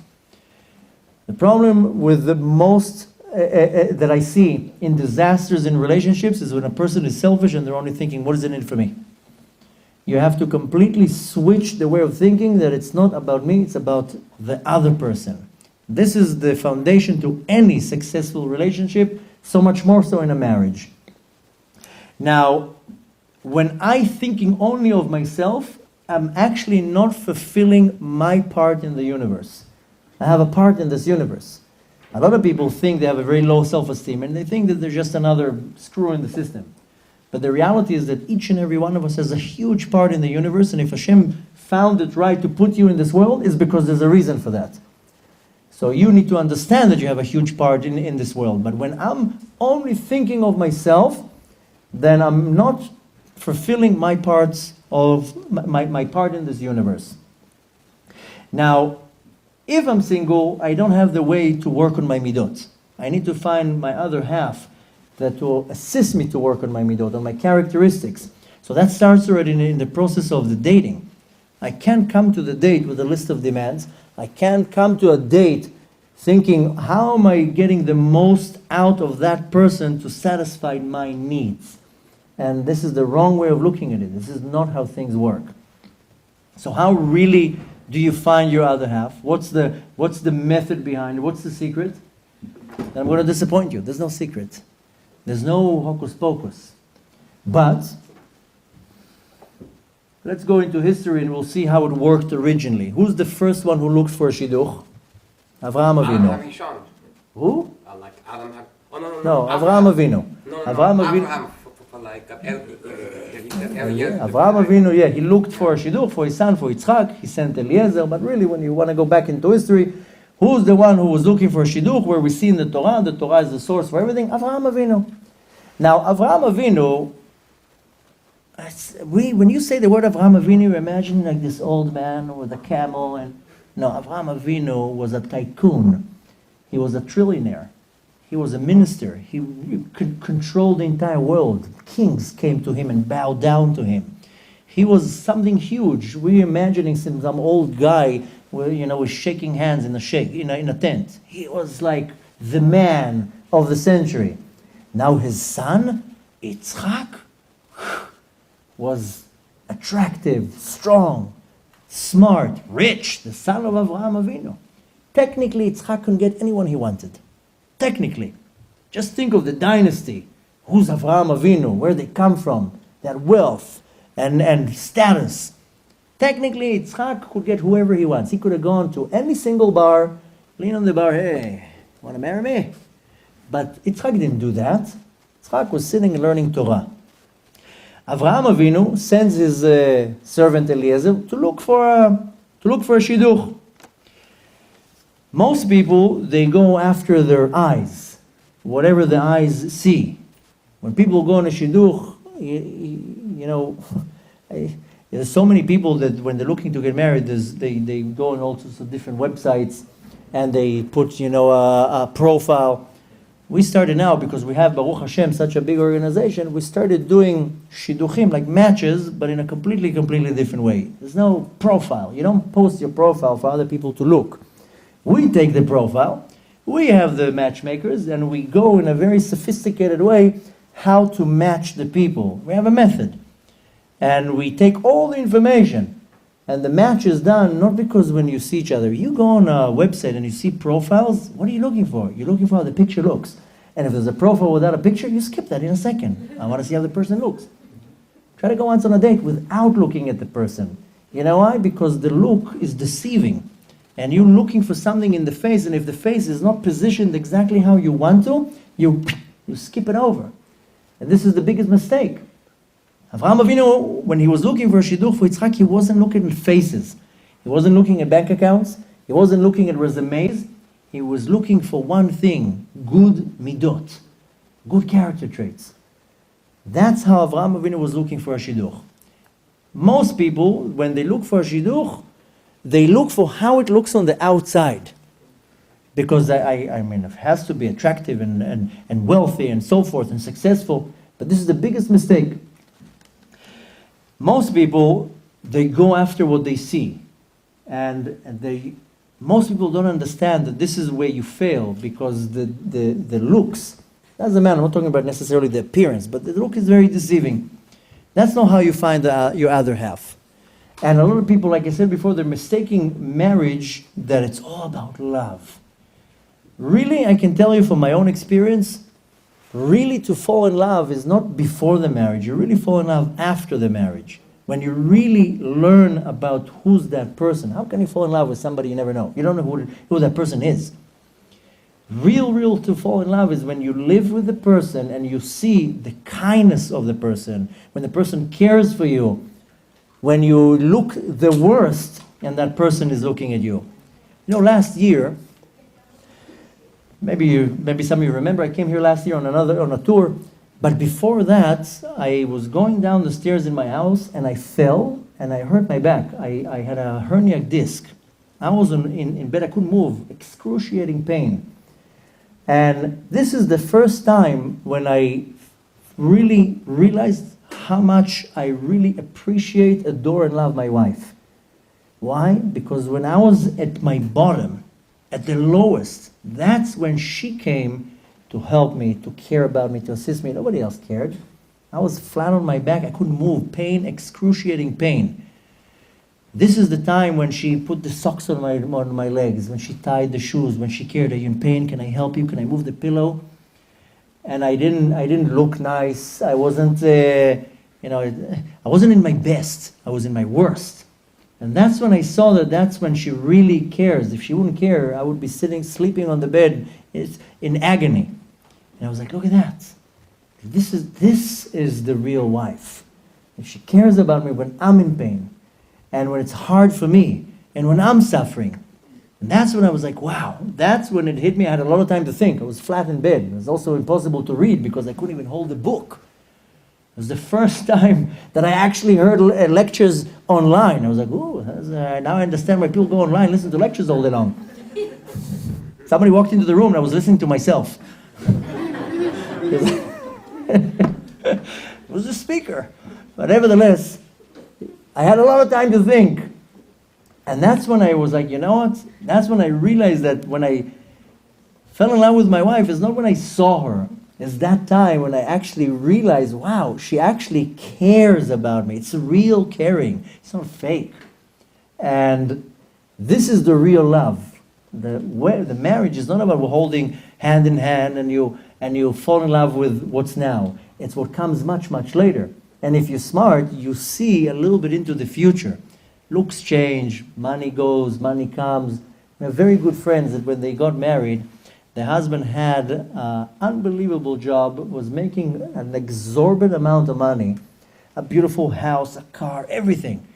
The problem with the most that I see in disasters in relationships is when a person is selfish and they're only thinking, what is in it for me? You have to completely switch the way of thinking that it's not about me, it's about the other person. This is the foundation to any successful relationship, so much more so in a marriage. Now, when I'm thinking only of myself, I'm actually not fulfilling my part in the universe. I have a part in this universe. A lot of people think they have a very low self-esteem and they think that they're just another screw in the system. But the reality is that each and every one of us has a huge part in the universe, and if Hashem found it right to put you in this world, it's because there's a reason for that. So you need to understand that you have a huge part in this world. But when I'm only thinking of myself, then I'm not fulfilling my parts of my part in this universe. Now, if I'm single, I don't have the way to work on my midot. I need to find my other half that will assist me to work on my midot, on my characteristics. So that starts already in the process of the dating. I can't come to the date with a list of demands. I can't come to a date thinking, how am I getting the most out of that person to satisfy my needs? And this is the wrong way of looking at it. This is not how things work. So how really do you find your other half? What's the method behind it? What's the secret? And I'm going to disappoint you. There's no secret. There's no hocus pocus. But let's go into history and we'll see how it worked originally. Who's the first one who looked for a shidduch? Avraham Avinu. Who? Like Adam. Oh, no. No, Avraham Avinu. No. Avraham Avinu. Avraham Avinu, he looked for a shidduch for his son, for Yitzchak. He sent Eliezer. But really, when you want to go back into history, who's the one who was looking for a shidduch? Where we see in the Torah is the source for everything. Avraham Avinu. Now, Avraham Avinu, when you say the word Avraham Avinu, you imagine like this old man with a camel. And no, Avraham Avinu was a tycoon. He was a trillionaire. He was a minister. He could control the entire world. Kings came to him and bowed down to him. He was something huge. We're imagining some old guy with shaking hands in a tent. He was like the man of the century. Now his son, Yitzchak, was attractive, strong, smart, rich, the son of Avraham Avinu. Technically, Yitzchak couldn't get anyone he wanted. Technically. Just think of the dynasty. Who's Avraham Avinu? Where they come from? That wealth and status. Technically, Yitzchak could get whoever he wants. He could have gone to any single bar, lean on the bar, hey, want to marry me? But Yitzchak didn't do that. Yitzchak was sitting and learning Torah. Avraham Avinu sends his servant Eliezer to look for a shidduch. Most people, they go after their eyes, whatever the eyes see. When people go on a shidduch, there's so many people that when they're looking to get married, they go on all sorts of different websites and they put, a profile. We started now, because we have, Baruch Hashem, such a big organization, we started doing shidduchim, like matches, but in a completely different way. There's no profile. You don't post your profile for other people to look. We take the profile, we have the matchmakers, and we go in a very sophisticated way how to match the people. We have a method. And we take all the information, and the match is done not because when you see each other. You go on a website and you see profiles, what are you looking for? You're looking for how the picture looks. And if there's a profile without a picture, you skip that in a second. I want to see how the person looks. Try to go once on a date without looking at the person. You know why? Because the look is deceiving. And you're looking for something in the face, and if the face is not positioned exactly how you want to, you skip it over. And this is the biggest mistake. Avraham Avinu, when he was looking for a shidduch for Yitzchak, he wasn't looking at faces. He wasn't looking at bank accounts. He wasn't looking at resumes. He was looking for one thing, good midot, good character traits. That's how Avraham Avinu was looking for a shidduch. Most people, when they look for a shidduch, they look for how it looks on the outside. Because I mean, it has to be attractive and wealthy and so forth and successful. But this is the biggest mistake. Most people, they go after what they see. And Most people don't understand that this is where you fail, because the looks, doesn't matter, I'm not talking about necessarily the appearance, but the look is very deceiving. That's not how you find your other half. And a lot of people, like I said before, they're mistaking marriage that it's all about love. Really, I can tell you from my own experience, really to fall in love is not before the marriage. You really fall in love after the marriage. When you really learn about who's that person. How can you fall in love with somebody you never know? You don't know who that person is. Real to fall in love is when you live with the person and you see the kindness of the person, when the person cares for you, when you look the worst and that person is looking at you. You know, last year, maybe some of you remember, I came here last year on a tour, but before that, I was going down the stairs in my house and I fell and I hurt my back. I had a herniac disc. I was in bed, I couldn't move, excruciating pain. And this is the first time when I really realized how much I really appreciate, adore, and love my wife. Why? Because when I was at my bottom, at the lowest, that's when she came to help me, to care about me, to assist me. Nobody else cared. I was flat on my back. I couldn't move. Pain, excruciating pain. This is the time when she put the socks on my legs, when she tied the shoes, when she cared. Are you in pain? Can I help you? Can I move the pillow? And I didn't look nice. I wasn't, I wasn't in my best. I was in my worst. And that's when I saw that's when she really cares. If she wouldn't care, I would be sleeping on the bed in agony. And I was like, look at that. This is the real wife. If she cares about me when I'm in pain, and when it's hard for me, and when I'm suffering. And that's when I was like, wow, that's when it hit me. I had a lot of time to think. I was flat in bed. It was also impossible to read because I couldn't even hold the book. It was the first time that I actually heard lectures online. I was like, ooh, now I understand why people go online, listen to lectures all day long. Somebody walked into the room and I was listening to myself. It was a speaker. But nevertheless, I had a lot of time to think. And that's when I was like, you know what? That's when I realized that when I fell in love with my wife, it's not when I saw her. It's that time when I actually realized, wow, she actually cares about me. It's real caring. It's not fake. And this is the real love. The marriage is not about holding hand in hand and you fall in love with what's now. It's what comes much, much later. And if you're smart, you see a little bit into the future. Looks change, money goes, money comes. We have very good friends that when they got married, the husband had an unbelievable job, was making an exorbitant amount of money, a beautiful house, a car, everything.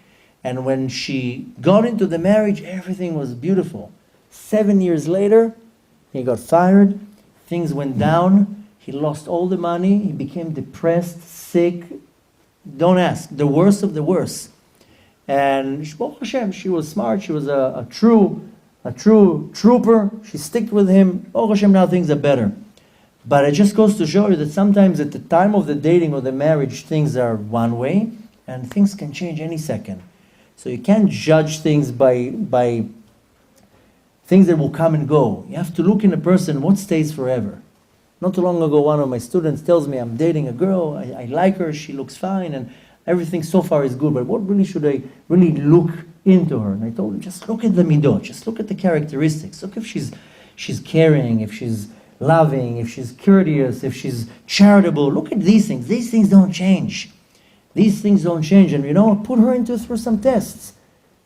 And when she got into the marriage, everything was beautiful. 7 years later, he got fired, things went down, he lost all the money, he became depressed, sick. Don't ask, the worst of the worst. And Baruch Hashem, she was smart, she was a true trooper, she sticked with him. Baruch Hashem, now things are better. But it just goes to show you that sometimes at the time of the dating or the marriage, things are one way, and things can change any second. So you can't judge things by things that will come and go. You have to look in a person, what stays forever. Not too long ago, one of my students tells me, I'm dating a girl, I like her, she looks fine, and everything so far is good, but what really should I really look into her? And I told him, just look at the midot, just look at the characteristics. Look if she's caring, if she's loving, if she's courteous, if she's charitable. Look at these things. These things don't change. These things don't change. And put her through some tests.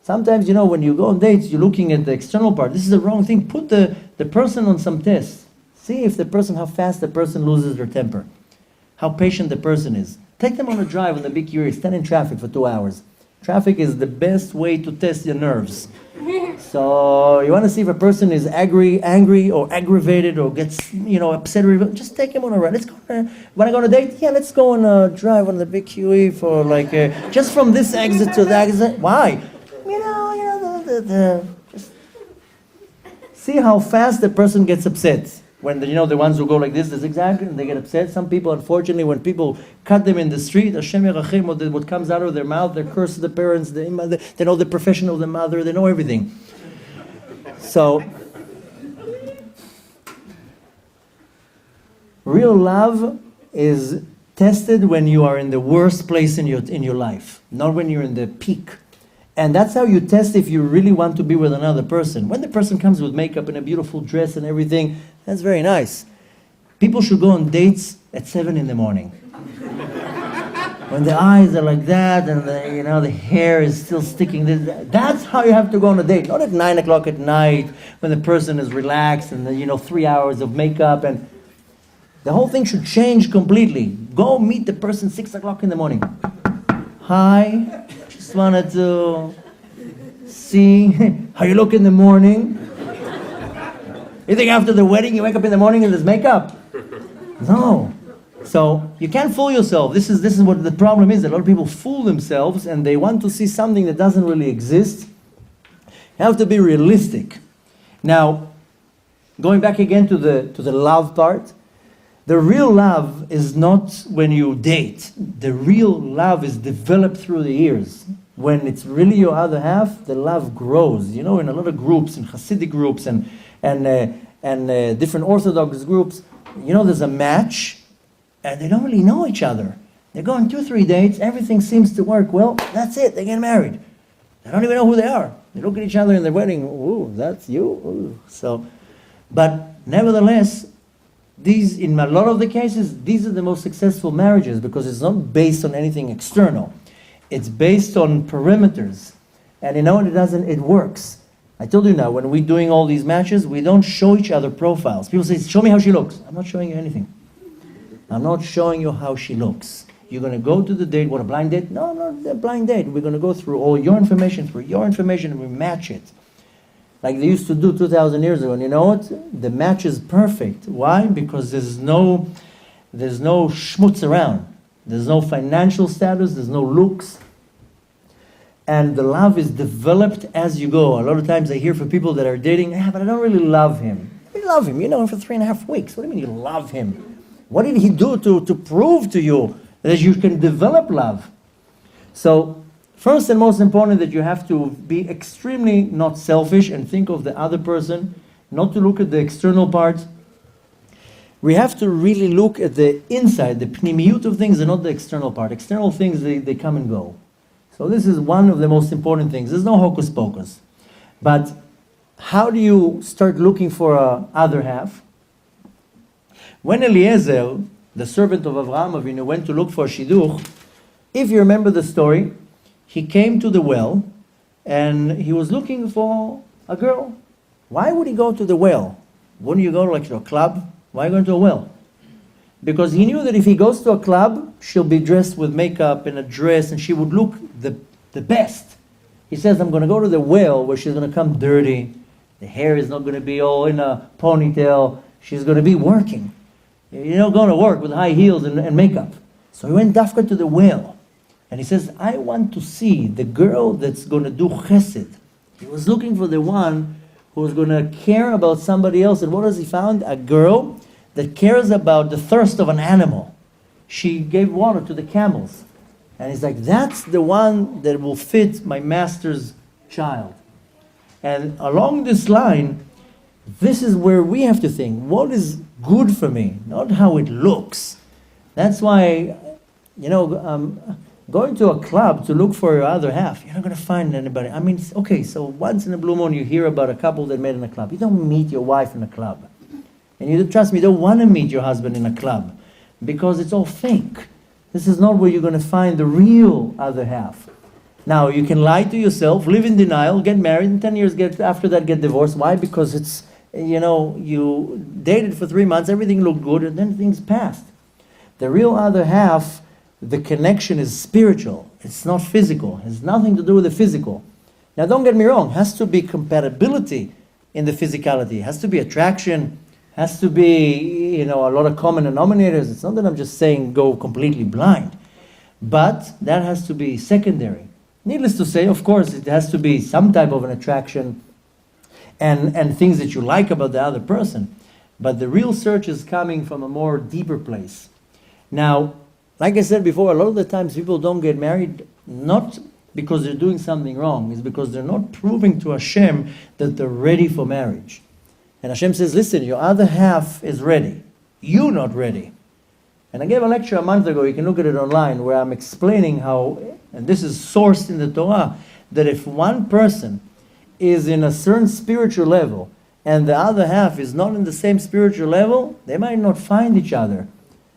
Sometimes, when you go on dates, you're looking at the external part. This is the wrong thing. Put the person on some tests. See if how fast the person loses their temper. How patient the person is. Take them on a drive on the big QE. Stand in traffic for 2 hours. Traffic is the best way to test your nerves. So you want to see if a person is angry or aggravated or gets upset. Just take him on a ride. Let's go. Want to go on a date? Yeah, let's go on a drive on the big QE for just from this exit to that exit. Why? Just see how fast the person gets upset. When the ones who go like this, exactly, and they get upset. Some people, unfortunately, when people cut them in the street, Hashem Yerachim, what comes out of their mouth, they curse the parents, they know the profession of the mother, they know everything. So, real love is tested when you are in the worst place in your life, not when you're in the peak. And that's how you test if you really want to be with another person. When the person comes with makeup and a beautiful dress and everything, that's very nice. People should go on dates at 7 in the morning. When the eyes are like that and the hair is still sticking. That's how you have to go on a date. Not at 9 o'clock at night when the person is relaxed and 3 hours of makeup. And the whole thing should change completely. Go meet the person 6 o'clock in the morning. Hi. Just wanted to see how you look in the morning. You think after the wedding you wake up in the morning and there's makeup? No. So you can't fool yourself. This is what the problem is. A lot of people fool themselves and they want to see something that doesn't really exist. You have to be realistic. Now, going back again to the love part, the real love is not when you date. The real love is developed through the years. When it's really your other half, the love grows. In a lot of groups, in Hasidic groups and different Orthodox groups, there's a match, and they don't really know each other. They go on 2-3 dates, everything seems to work. Well, that's it, they get married. They don't even know who they are. They look at each other in their wedding, ooh, that's you? Ooh. But nevertheless, in a lot of the cases, these are the most successful marriages because it's not based on anything external. It's based on perimeters. And it works. I told you now, when we're doing all these matches, we don't show each other profiles. People say, show me how she looks. I'm not showing you anything. I'm not showing you how she looks. You're going to go to the date. What, a blind date? No, not a blind date. We're going to go through all your information, and we match it. Like they used to do 2,000 years ago. And you know what? The match is perfect. Why? Because there's no schmutz around. There's no financial status. There's no looks. And the love is developed as you go. A lot of times I hear from people that are dating, but I don't really love him. You love him. You know him for 3.5 weeks. What do you mean you love him? What did he do to prove to you that you can develop love? So, first and most important that you have to be extremely not selfish and think of the other person, not to look at the external part. We have to really look at the inside, the pnimiyut of things, and not the external part. External things, they come and go. So this is one of the most important things. There's no hocus pocus. But how do you start looking for a other half? When Eliezer, the servant of Avraham Avinu, went to look for shidduch, if you remember the story, he came to the well and he was looking for a girl. Why would he go to the well? Wouldn't you go to a club? Why go to a well? Because he knew that if he goes to a club, she'll be dressed with makeup and a dress and she would look the best. He says, I'm going to go to the well where she's going to come dirty. The hair is not going to be all in a ponytail. She's going to be working. You're not going to work with high heels and makeup. So he went dafka to the well. And he says, I want to see the girl that's going to do chesed. He was looking for the one who was going to care about somebody else. And what has he found? A girl that cares about the thirst of an animal. She gave water to the camels. And he's like, that's the one that will fit my master's child. And along this line, this is where we have to think, what is good for me, not how it looks. That's why, going to a club to look for your other half, you're not going to find anybody. I mean, okay, so once in a blue moon you hear about a couple that met in a club. You don't meet your wife in a club. And you trust me, you don't want to meet your husband in a club because it's all fake. This is not where you're going to find the real other half. Now, you can lie to yourself, live in denial, get married, and 10 years after that get divorced. Why? Because it's, you dated for 3 months, everything looked good, and then things passed. The real other half, the connection is spiritual. It's not physical. It has nothing to do with the physical. Now, don't get me wrong. It has to be compatibility in the physicality. It has to be attraction. It has to be, a lot of common denominators. It's not that I'm just saying go completely blind. But that has to be secondary. Needless to say, of course, it has to be some type of an attraction and things that you like about the other person. But the real search is coming from a more deeper place. Now, like I said before, a lot of the times people don't get married not because they're doing something wrong. It's because they're not proving to Hashem that they're ready for marriage. And Hashem says, listen, your other half is ready. You're not ready. And I gave a lecture a month ago, you can look at it online, where I'm explaining how, and this is sourced in the Torah, that if one person is in a certain spiritual level and the other half is not in the same spiritual level, they might not find each other.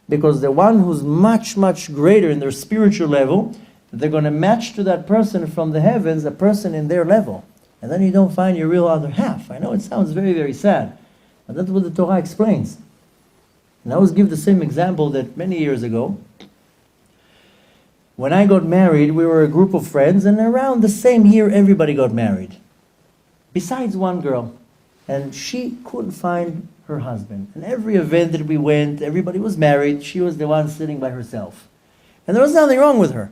Because the one who's much, much greater in their spiritual level, they're going to match to that person from the heavens, a person in their level. And then you don't find your real other half. I know it sounds very, very sad, but that's what the Torah explains. And I always give the same example that many years ago, when I got married, we were a group of friends, and around the same year, everybody got married. Besides one girl. And she couldn't find her husband. And every event that we went, everybody was married. She was the one sitting by herself. And there was nothing wrong with her.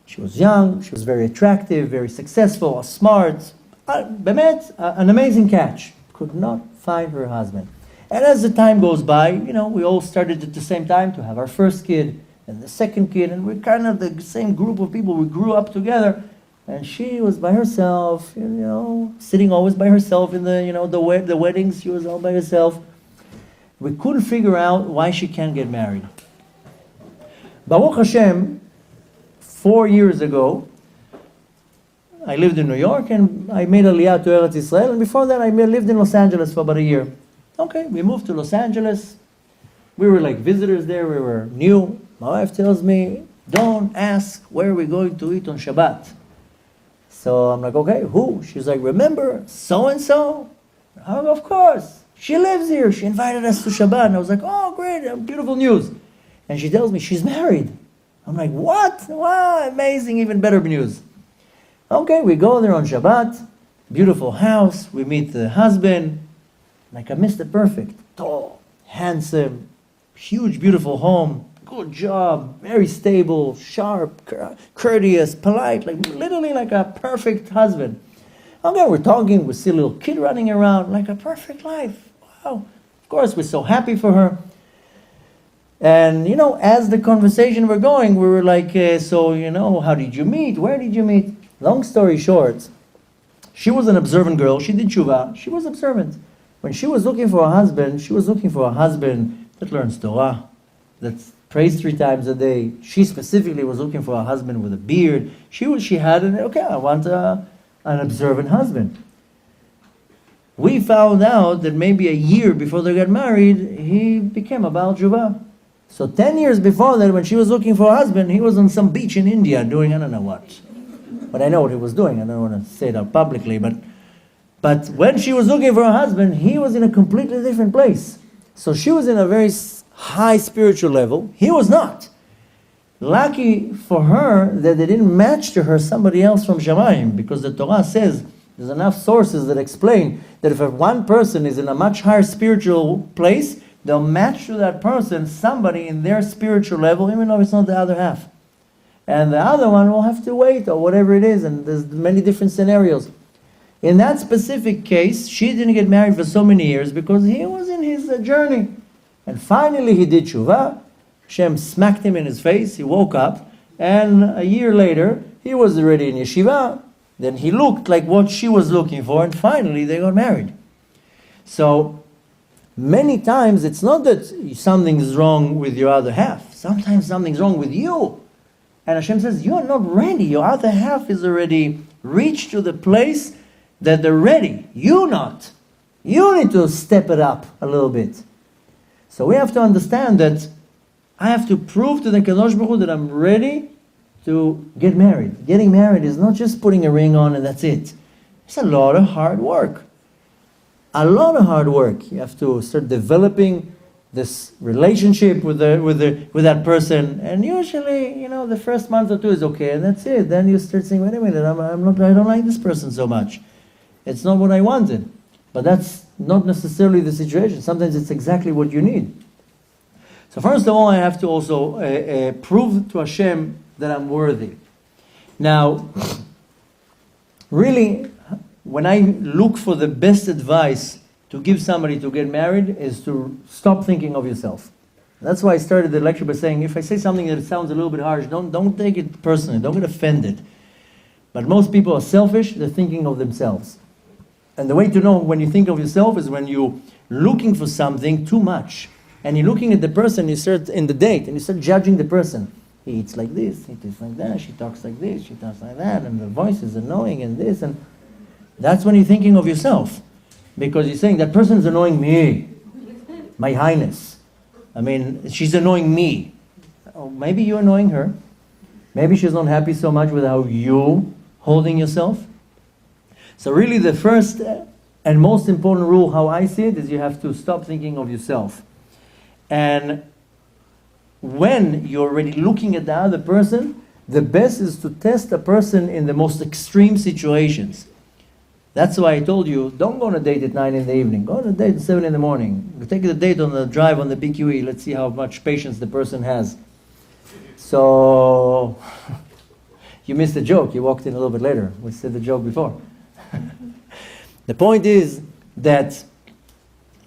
She was young, she was very attractive, very successful, smart. Bemet, an amazing catch. Could not find her husband. And as the time goes by, we all started at the same time to have our first kid and the second kid, and we're kind of the same group of people. We grew up together, and she was by herself, sitting always by herself in the weddings. She was all by herself. We couldn't figure out why she can't get married. Baruch Hashem, 4 years ago, I lived in New York, and I made Aliyah to Eretz Israel, and before that I lived in Los Angeles for about a year. Okay, we moved to Los Angeles. We were like visitors there, we were new. My wife tells me, don't ask where we're going to eat on Shabbat. So I'm like, okay, who? She's like, remember so-and-so? Oh, of course, she lives here. She invited us to Shabbat. And I was like, oh, great, beautiful news. And she tells me she's married. I'm like, what? Wow, amazing, even better news. Okay, we go there on Shabbat, beautiful house, we meet the husband, like a Mr. Perfect, tall, handsome, huge, beautiful home, good job, very stable, sharp, courteous, polite, like literally like a perfect husband. Okay, we're talking, we see a little kid running around, like a perfect life. Wow, of course, we're so happy for her. And, as the conversation were going, we were like, so, how did you meet? Where did you meet? Long story short, she was an observant girl. She did tshuva. She was observant. When she was looking for a husband, she was looking for a husband that learns Torah, that prays 3 times a day. She specifically was looking for a husband with a beard. I want an observant husband. We found out that maybe a year before they got married, he became a Baal Tshuva. So 10 years before that, when she was looking for a husband, he was on some beach in India doing I don't know what. But I know what he was doing. I don't want to say it out publicly. But when she was looking for a husband, he was in a completely different place. So she was in a very high spiritual level. He was not. Lucky for her that they didn't match to her somebody else from Shamayim, because the Torah says, there's enough sources that explain that if one person is in a much higher spiritual place, they'll match to that person somebody in their spiritual level, even though it's not the other half. And the other one will have to wait, or whatever it is, and there's many different scenarios. In that specific case, she didn't get married for so many years because he was in his journey. And finally he did tshuva. Hashem smacked him in his face, he woke up, and a year later, he was already in yeshiva. Then he looked like what she was looking for, and finally they got married. So, many times it's not that something's wrong with your other half. Sometimes something's wrong with you. And Hashem says, you're not ready. Your other half is already reached to the place that they're ready. You not. You need to step it up a little bit. So we have to understand that I have to prove to the Kadosh Baruch Hu that I'm ready to get married. Getting married is not just putting a ring on and that's it. It's a lot of hard work. A lot of hard work. You have to start developing this relationship with that person, and usually, the first month or 2 is okay, and that's it. Then you start saying, wait a minute, I don't like this person so much. It's not what I wanted. But that's not necessarily the situation. Sometimes it's exactly what you need. So first of all, I have to also prove to Hashem that I'm worthy. Now, really, when I look for the best advice to give somebody to get married is to stop thinking of yourself. That's why I started the lecture by saying, if I say something that sounds a little bit harsh, don't take it personally, don't get offended. But most people are selfish, they're thinking of themselves. And the way to know when you think of yourself is when you're looking for something too much. And you're looking at the person, you start in the date, and you start judging the person. He eats like this, he eats like that, she talks like this, she talks like that, and the voice is annoying and this, and that's when you're thinking of yourself. Because you're saying, that person's annoying me, my highness. I mean, she's annoying me. Oh, maybe you're annoying her. Maybe she's not happy so much with how you're holding yourself. So really the first and most important rule, how I see it, is you have to stop thinking of yourself. And when you're already looking at the other person, the best is to test a person in the most extreme situations. That's why I told you, don't go on a date at 9 in the evening. Go on a date at 7 in the morning. Take a date on the drive on the PQE. Let's see how much patience the person has. So, you missed the joke. You walked in a little bit later. We said the joke before. The point is that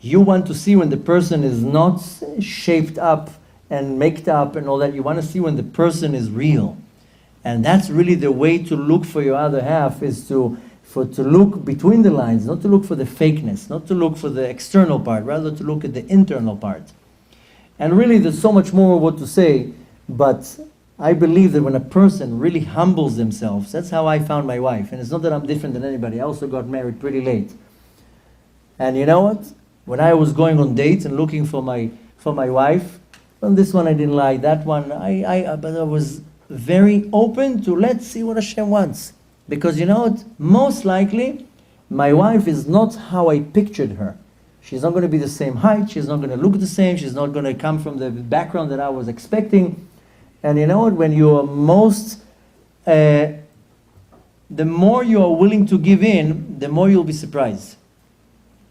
you want to see when the person is not shaped up and maked up and all that. You want to see when the person is real. And that's really the way to look for your other half, is to look between the lines, not to look for the fakeness, not to look for the external part, rather to look at the internal part. And really there's so much more what to say, but I believe that when a person really humbles themselves, that's how I found my wife. And it's not that I'm different than anybody. I also got married pretty late. And you know what? When I was going on dates and looking for my wife, well, this one I didn't like, that one, but I was very open to, let's see what Hashem wants. Because you know what? Most likely, my wife is not how I pictured her. She's not going to be the same height, she's not going to look the same, she's not going to come from the background that I was expecting. And you know what? When you are the more you are willing to give in, the more you'll be surprised.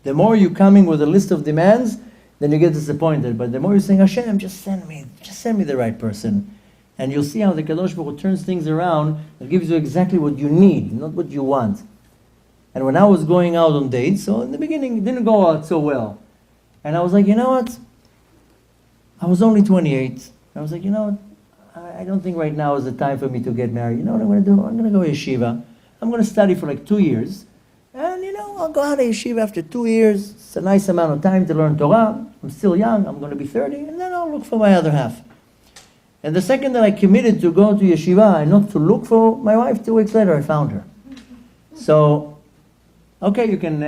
The more you're coming with a list of demands, then you get disappointed. But the more you're saying, Hashem, just send me the right person. And you'll see how the Kadosh Baruch Hu turns things around and gives you exactly what you need, not what you want. And when I was going out on dates, so in the beginning it didn't go out so well. And I was like, you know what? I was only 28. I was like, you know what? I don't think right now is the time for me to get married. You know what I'm going to do? I'm going to go to yeshiva. I'm going to study for like 2 years. And you know, I'll go out of yeshiva after 2 years. It's a nice amount of time to learn Torah. I'm still young. I'm going to be 30. And then I'll look for my other half. And the second that I committed to go to yeshiva and not to look for my wife, 2 weeks later I found her. So, okay, you can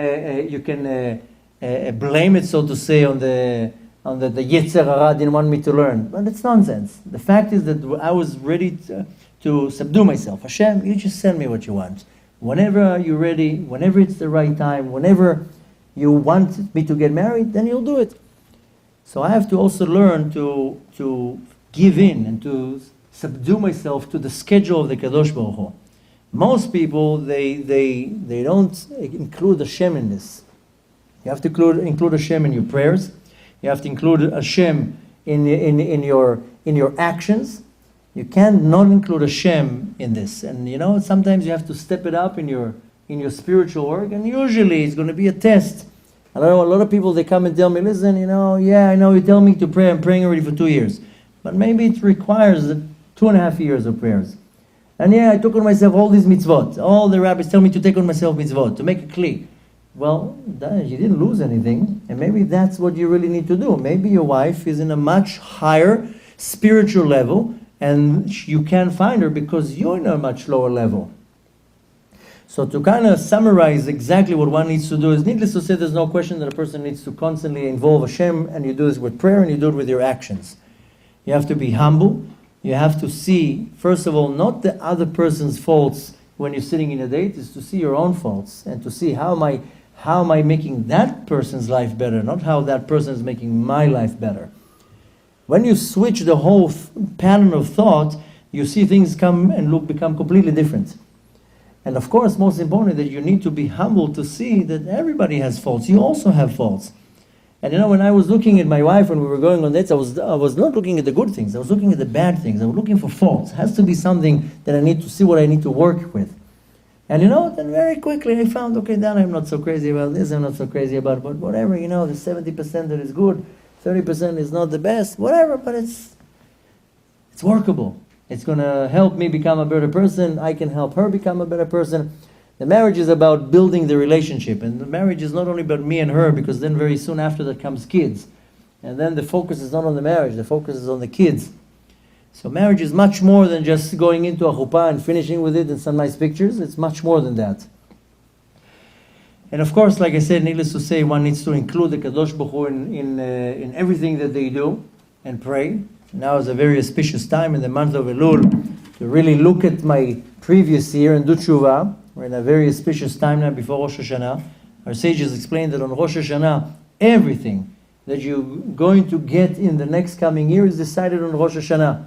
blame it, so to say, on the Yetzer Hara didn't want me to learn. But it's nonsense. The fact is that I was ready to subdue myself. Hashem, you just send me what you want. Whenever you're ready, whenever it's the right time, whenever you want me to get married, then you'll do it. So I have to also learn to give in and to subdue myself to the schedule of the Kadosh Baruch Hu. Most people, they don't include Hashem in this. You have to include Hashem in your prayers. You have to include Hashem in your actions. You can't not include Hashem in this. And you know, sometimes you have to step it up in your spiritual work, and usually it's going to be a test. I know a lot of people, they come and tell me, listen, you know, yeah, I know you tell me to pray, I'm praying already for 2 years. But maybe it requires 2.5 years of prayers. And yeah, I took on myself all these mitzvot. All the rabbis tell me to take on myself mitzvot, to make a kli. Well, you didn't lose anything, and maybe that's what you really need to do. Maybe your wife is in a much higher spiritual level, and you can't find her because you're in a much lower level. So to kind of summarize exactly what one needs to do is, needless to say, there's no question that a person needs to constantly involve Hashem, and you do this with prayer, and you do it with your actions. You have to be humble. You have to see, first of all, not the other person's faults when you're sitting in a date, is to see your own faults, and to see how am I making that person's life better, not how that person is making my life better. When you switch the whole pattern of thought, you see things become completely different. And of course, most importantly, that you need to be humble to see that everybody has faults. You also have faults. And you know, when I was looking at my wife when we were going on dates, I was not looking at the good things. I was looking at the bad things. I was looking for faults. It has to be something that I need to see what I need to work with. And you know, then very quickly I found, okay, then I'm not so crazy about this, I'm not so crazy about whatever, you know, the 70% that is good, 30% is not the best, whatever, but it's workable. It's going to help me become a better person. I can help her become a better person. The marriage is about building the relationship. And the marriage is not only about me and her, because then very soon after that comes kids. And then the focus is not on the marriage, the focus is on the kids. So marriage is much more than just going into a chuppah and finishing with it and some nice pictures. It's much more than that. And of course, like I said, needless to say, one needs to include the Kadosh Baruch Hu in everything that they do and pray. Now is a very auspicious time in the month of Elul to really look at my previous year and do tshuva. We're in a very auspicious time now before Rosh Hashanah. Our sages explained that on Rosh Hashanah, everything that you're going to get in the next coming year is decided on Rosh Hashanah.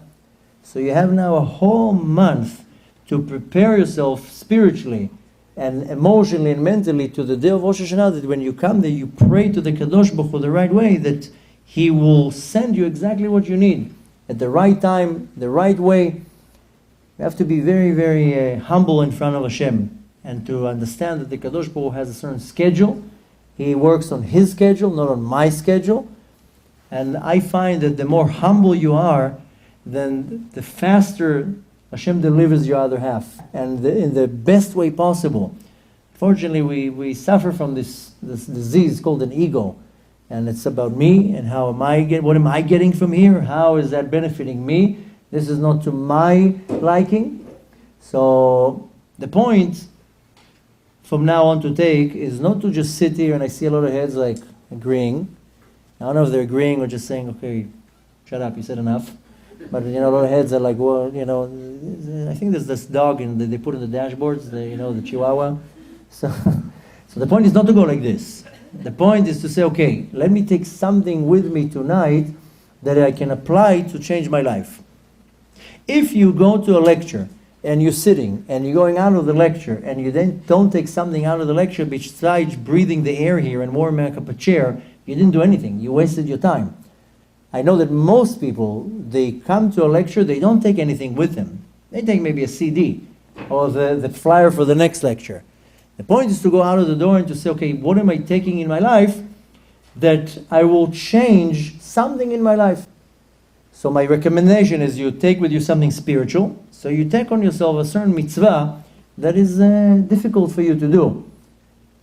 So you have now a whole month to prepare yourself spiritually and emotionally and mentally to the day of Rosh Hashanah, that when you come there, you pray to the Kadosh Baruch Hu the right way, that He will send you exactly what you need at the right time, the right way. You have to be very, very humble in front of Hashem and to understand that the Kadosh Baruch Hu has a certain schedule. He works on His schedule, not on my schedule. And I find that the more humble you are, then the faster Hashem delivers your other half, and in the best way possible. Fortunately, we suffer from this disease called an ego, and it's about me and what am I getting from here? How is that benefiting me? This is not to my liking. So the point from now on to take is not to just sit here and I see a lot of heads like agreeing. I don't know if they're agreeing or just saying, okay, shut up, you said enough. But a lot of heads are like, well, I think there's this dog that they put in the dashboards, the Chihuahua. So the point is not to go like this. The point is to say, okay, let me take something with me tonight that I can apply to change my life. If you go to a lecture and you're sitting and you're going out of the lecture and you then don't take something out of the lecture besides breathing the air here and warming up a chair, you didn't do anything. You wasted your time. I know that most people, they come to a lecture, they don't take anything with them. They take maybe a CD or the flyer for the next lecture. The point is to go out of the door and to say, okay, what am I taking in my life that I will change something in my life? So my recommendation is you take with you something spiritual. So you take on yourself a certain mitzvah that is difficult for you to do.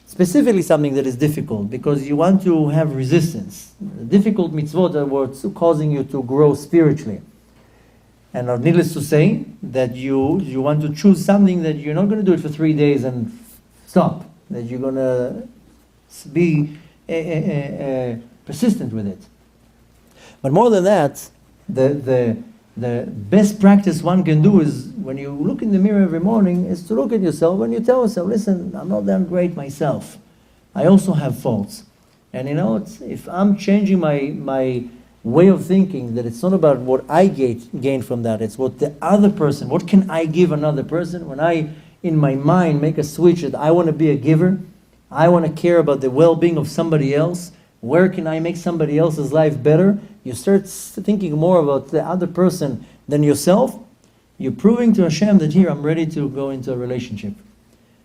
Specifically something that is difficult because you want to have resistance. The difficult mitzvot are what's causing you to grow spiritually. And needless to say that you want to choose something that you're not going to do it for 3 days and stop. That you're going to be persistent with it. But more than that, the best practice one can do is when you look in the mirror every morning is to look at yourself and you tell yourself, listen, I'm not that great myself. I also have faults. And if I'm changing my way of thinking, that it's not about what I gain from that, it's what the other person, what can I give another person? When I, in my mind, make a switch that I want to be a giver, I want to care about the well-being of somebody else, where can I make somebody else's life better? You start thinking more about the other person than yourself. You're proving to Hashem that here I'm ready to go into a relationship.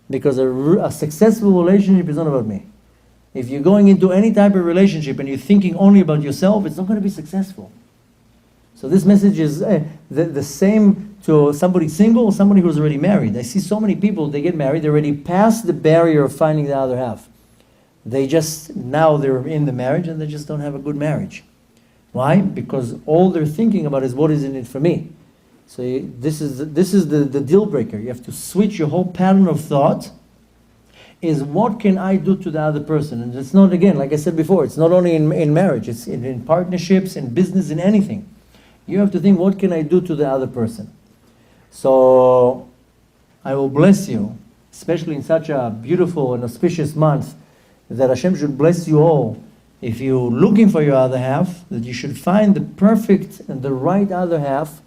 Because a successful relationship is not about me. If you're going into any type of relationship and you're thinking only about yourself, it's not going to be successful. So this message is the same to somebody single or somebody who's already married. I see so many people, they get married, they're already past the barrier of finding the other half. Now they're in the marriage and they just don't have a good marriage. Why? Because all they're thinking about is what is in it for me. So this is the deal breaker. You have to switch your whole pattern of thought. Is what can I do to the other person? And it's not, again, like I said before, it's not only in marriage, it's in partnerships, in business, in anything. You have to think, what can I do to the other person? So I will bless you, especially in such a beautiful and auspicious month, that Hashem should bless you all. If you're looking for your other half, that you should find the perfect and the right other half,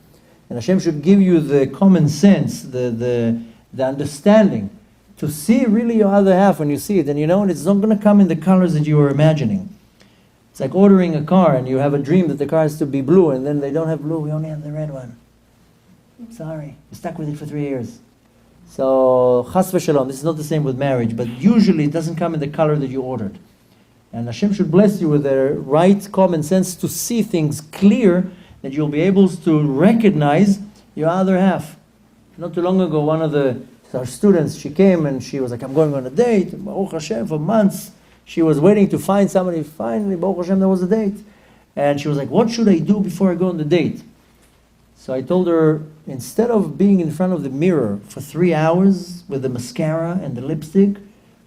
and Hashem should give you the common sense, the understanding, to see really your other half when you see it. And it's not going to come in the colors that you were imagining. It's like ordering a car and you have a dream that the car has to be blue, and then they don't have blue, we only have the red one. I'm sorry, you're stuck with it for 3 years. So, chas v'shalom, this is not the same with marriage, but usually it doesn't come in the color that you ordered. And Hashem should bless you with the right common sense to see things clear, that you'll be able to recognize your other half. Not too long ago, one of our students, she came and she was like, I'm going on a date. Baruch Hashem, for months, she was waiting to find somebody. Finally, Baruch Hashem, there was a date. And she was like, what should I do before I go on the date? So I told her, instead of being in front of the mirror for 3 hours with the mascara and the lipstick,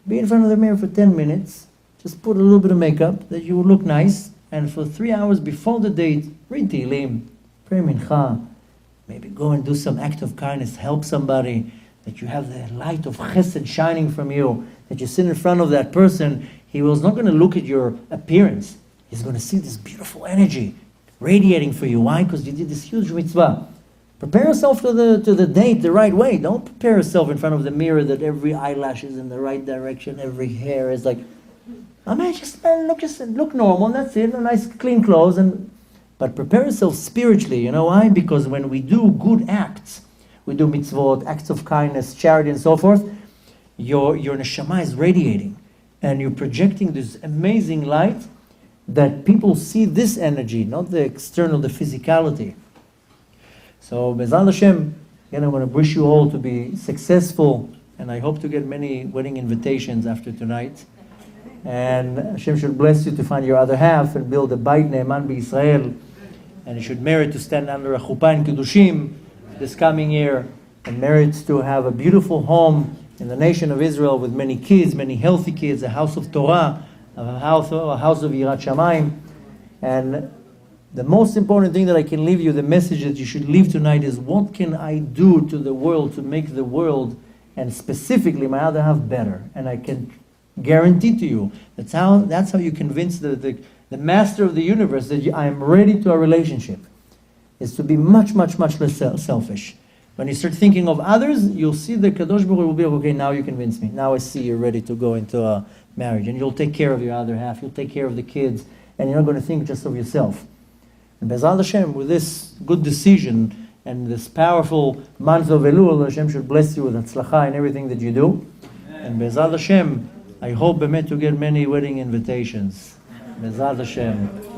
be in front of the mirror for 10 minutes. Just put a little bit of makeup that you will look nice. And for 3 hours before the date, read Tehillim, pray Mincha, maybe go and do some act of kindness, help somebody, that you have the light of chesed shining from you, that you sit in front of that person. He was not going to look at your appearance. He's going to see this beautiful energy radiating for you. Why? Because you did this huge mitzvah. Prepare yourself to the date the right way. Don't prepare yourself in front of the mirror that every eyelash is in the right direction, every hair is like, oh man, just look normal, that's it, nice clean clothes. But prepare yourself spiritually. You know why? Because when we do good acts, we do mitzvot, acts of kindness, charity, and so forth, your neshama is radiating. And you're projecting this amazing light that people see this energy, not the external, the physicality. So, Be'ezrat Hashem, again, I want to wish you all to be successful, and I hope to get many wedding invitations after tonight. And Hashem should bless you to find your other half and build a Beit Ne'eman B'Yisrael. And you should merit to stand under a chuppah in Kiddushim this coming year, and merit to have a beautiful home in the nation of Israel with many kids, many healthy kids, a house of Torah, a house of Yirat Shamayim. And the most important thing that I can leave you, the message that you should leave tonight is, what can I do to the world to make the world, and specifically my other half, better? And I can guarantee to you, that's how you convince the master of the universe that I am ready to a relationship, is to be much, much, much less selfish. When you start thinking of others, you'll see the Kadosh Baruch Hu will be like, okay, now you convince me. Now I see you're ready to go into a marriage. And you'll take care of your other half. You'll take care of the kids. And you're not going to think just of yourself. And Be'ezrat Hashem, with this good decision and this powerful month of Elul, Hashem should bless you with Hatzlacha in everything that you do. And Be'ezrat Hashem, I hope Be'emet to get many wedding invitations. Be'ezrat Hashem.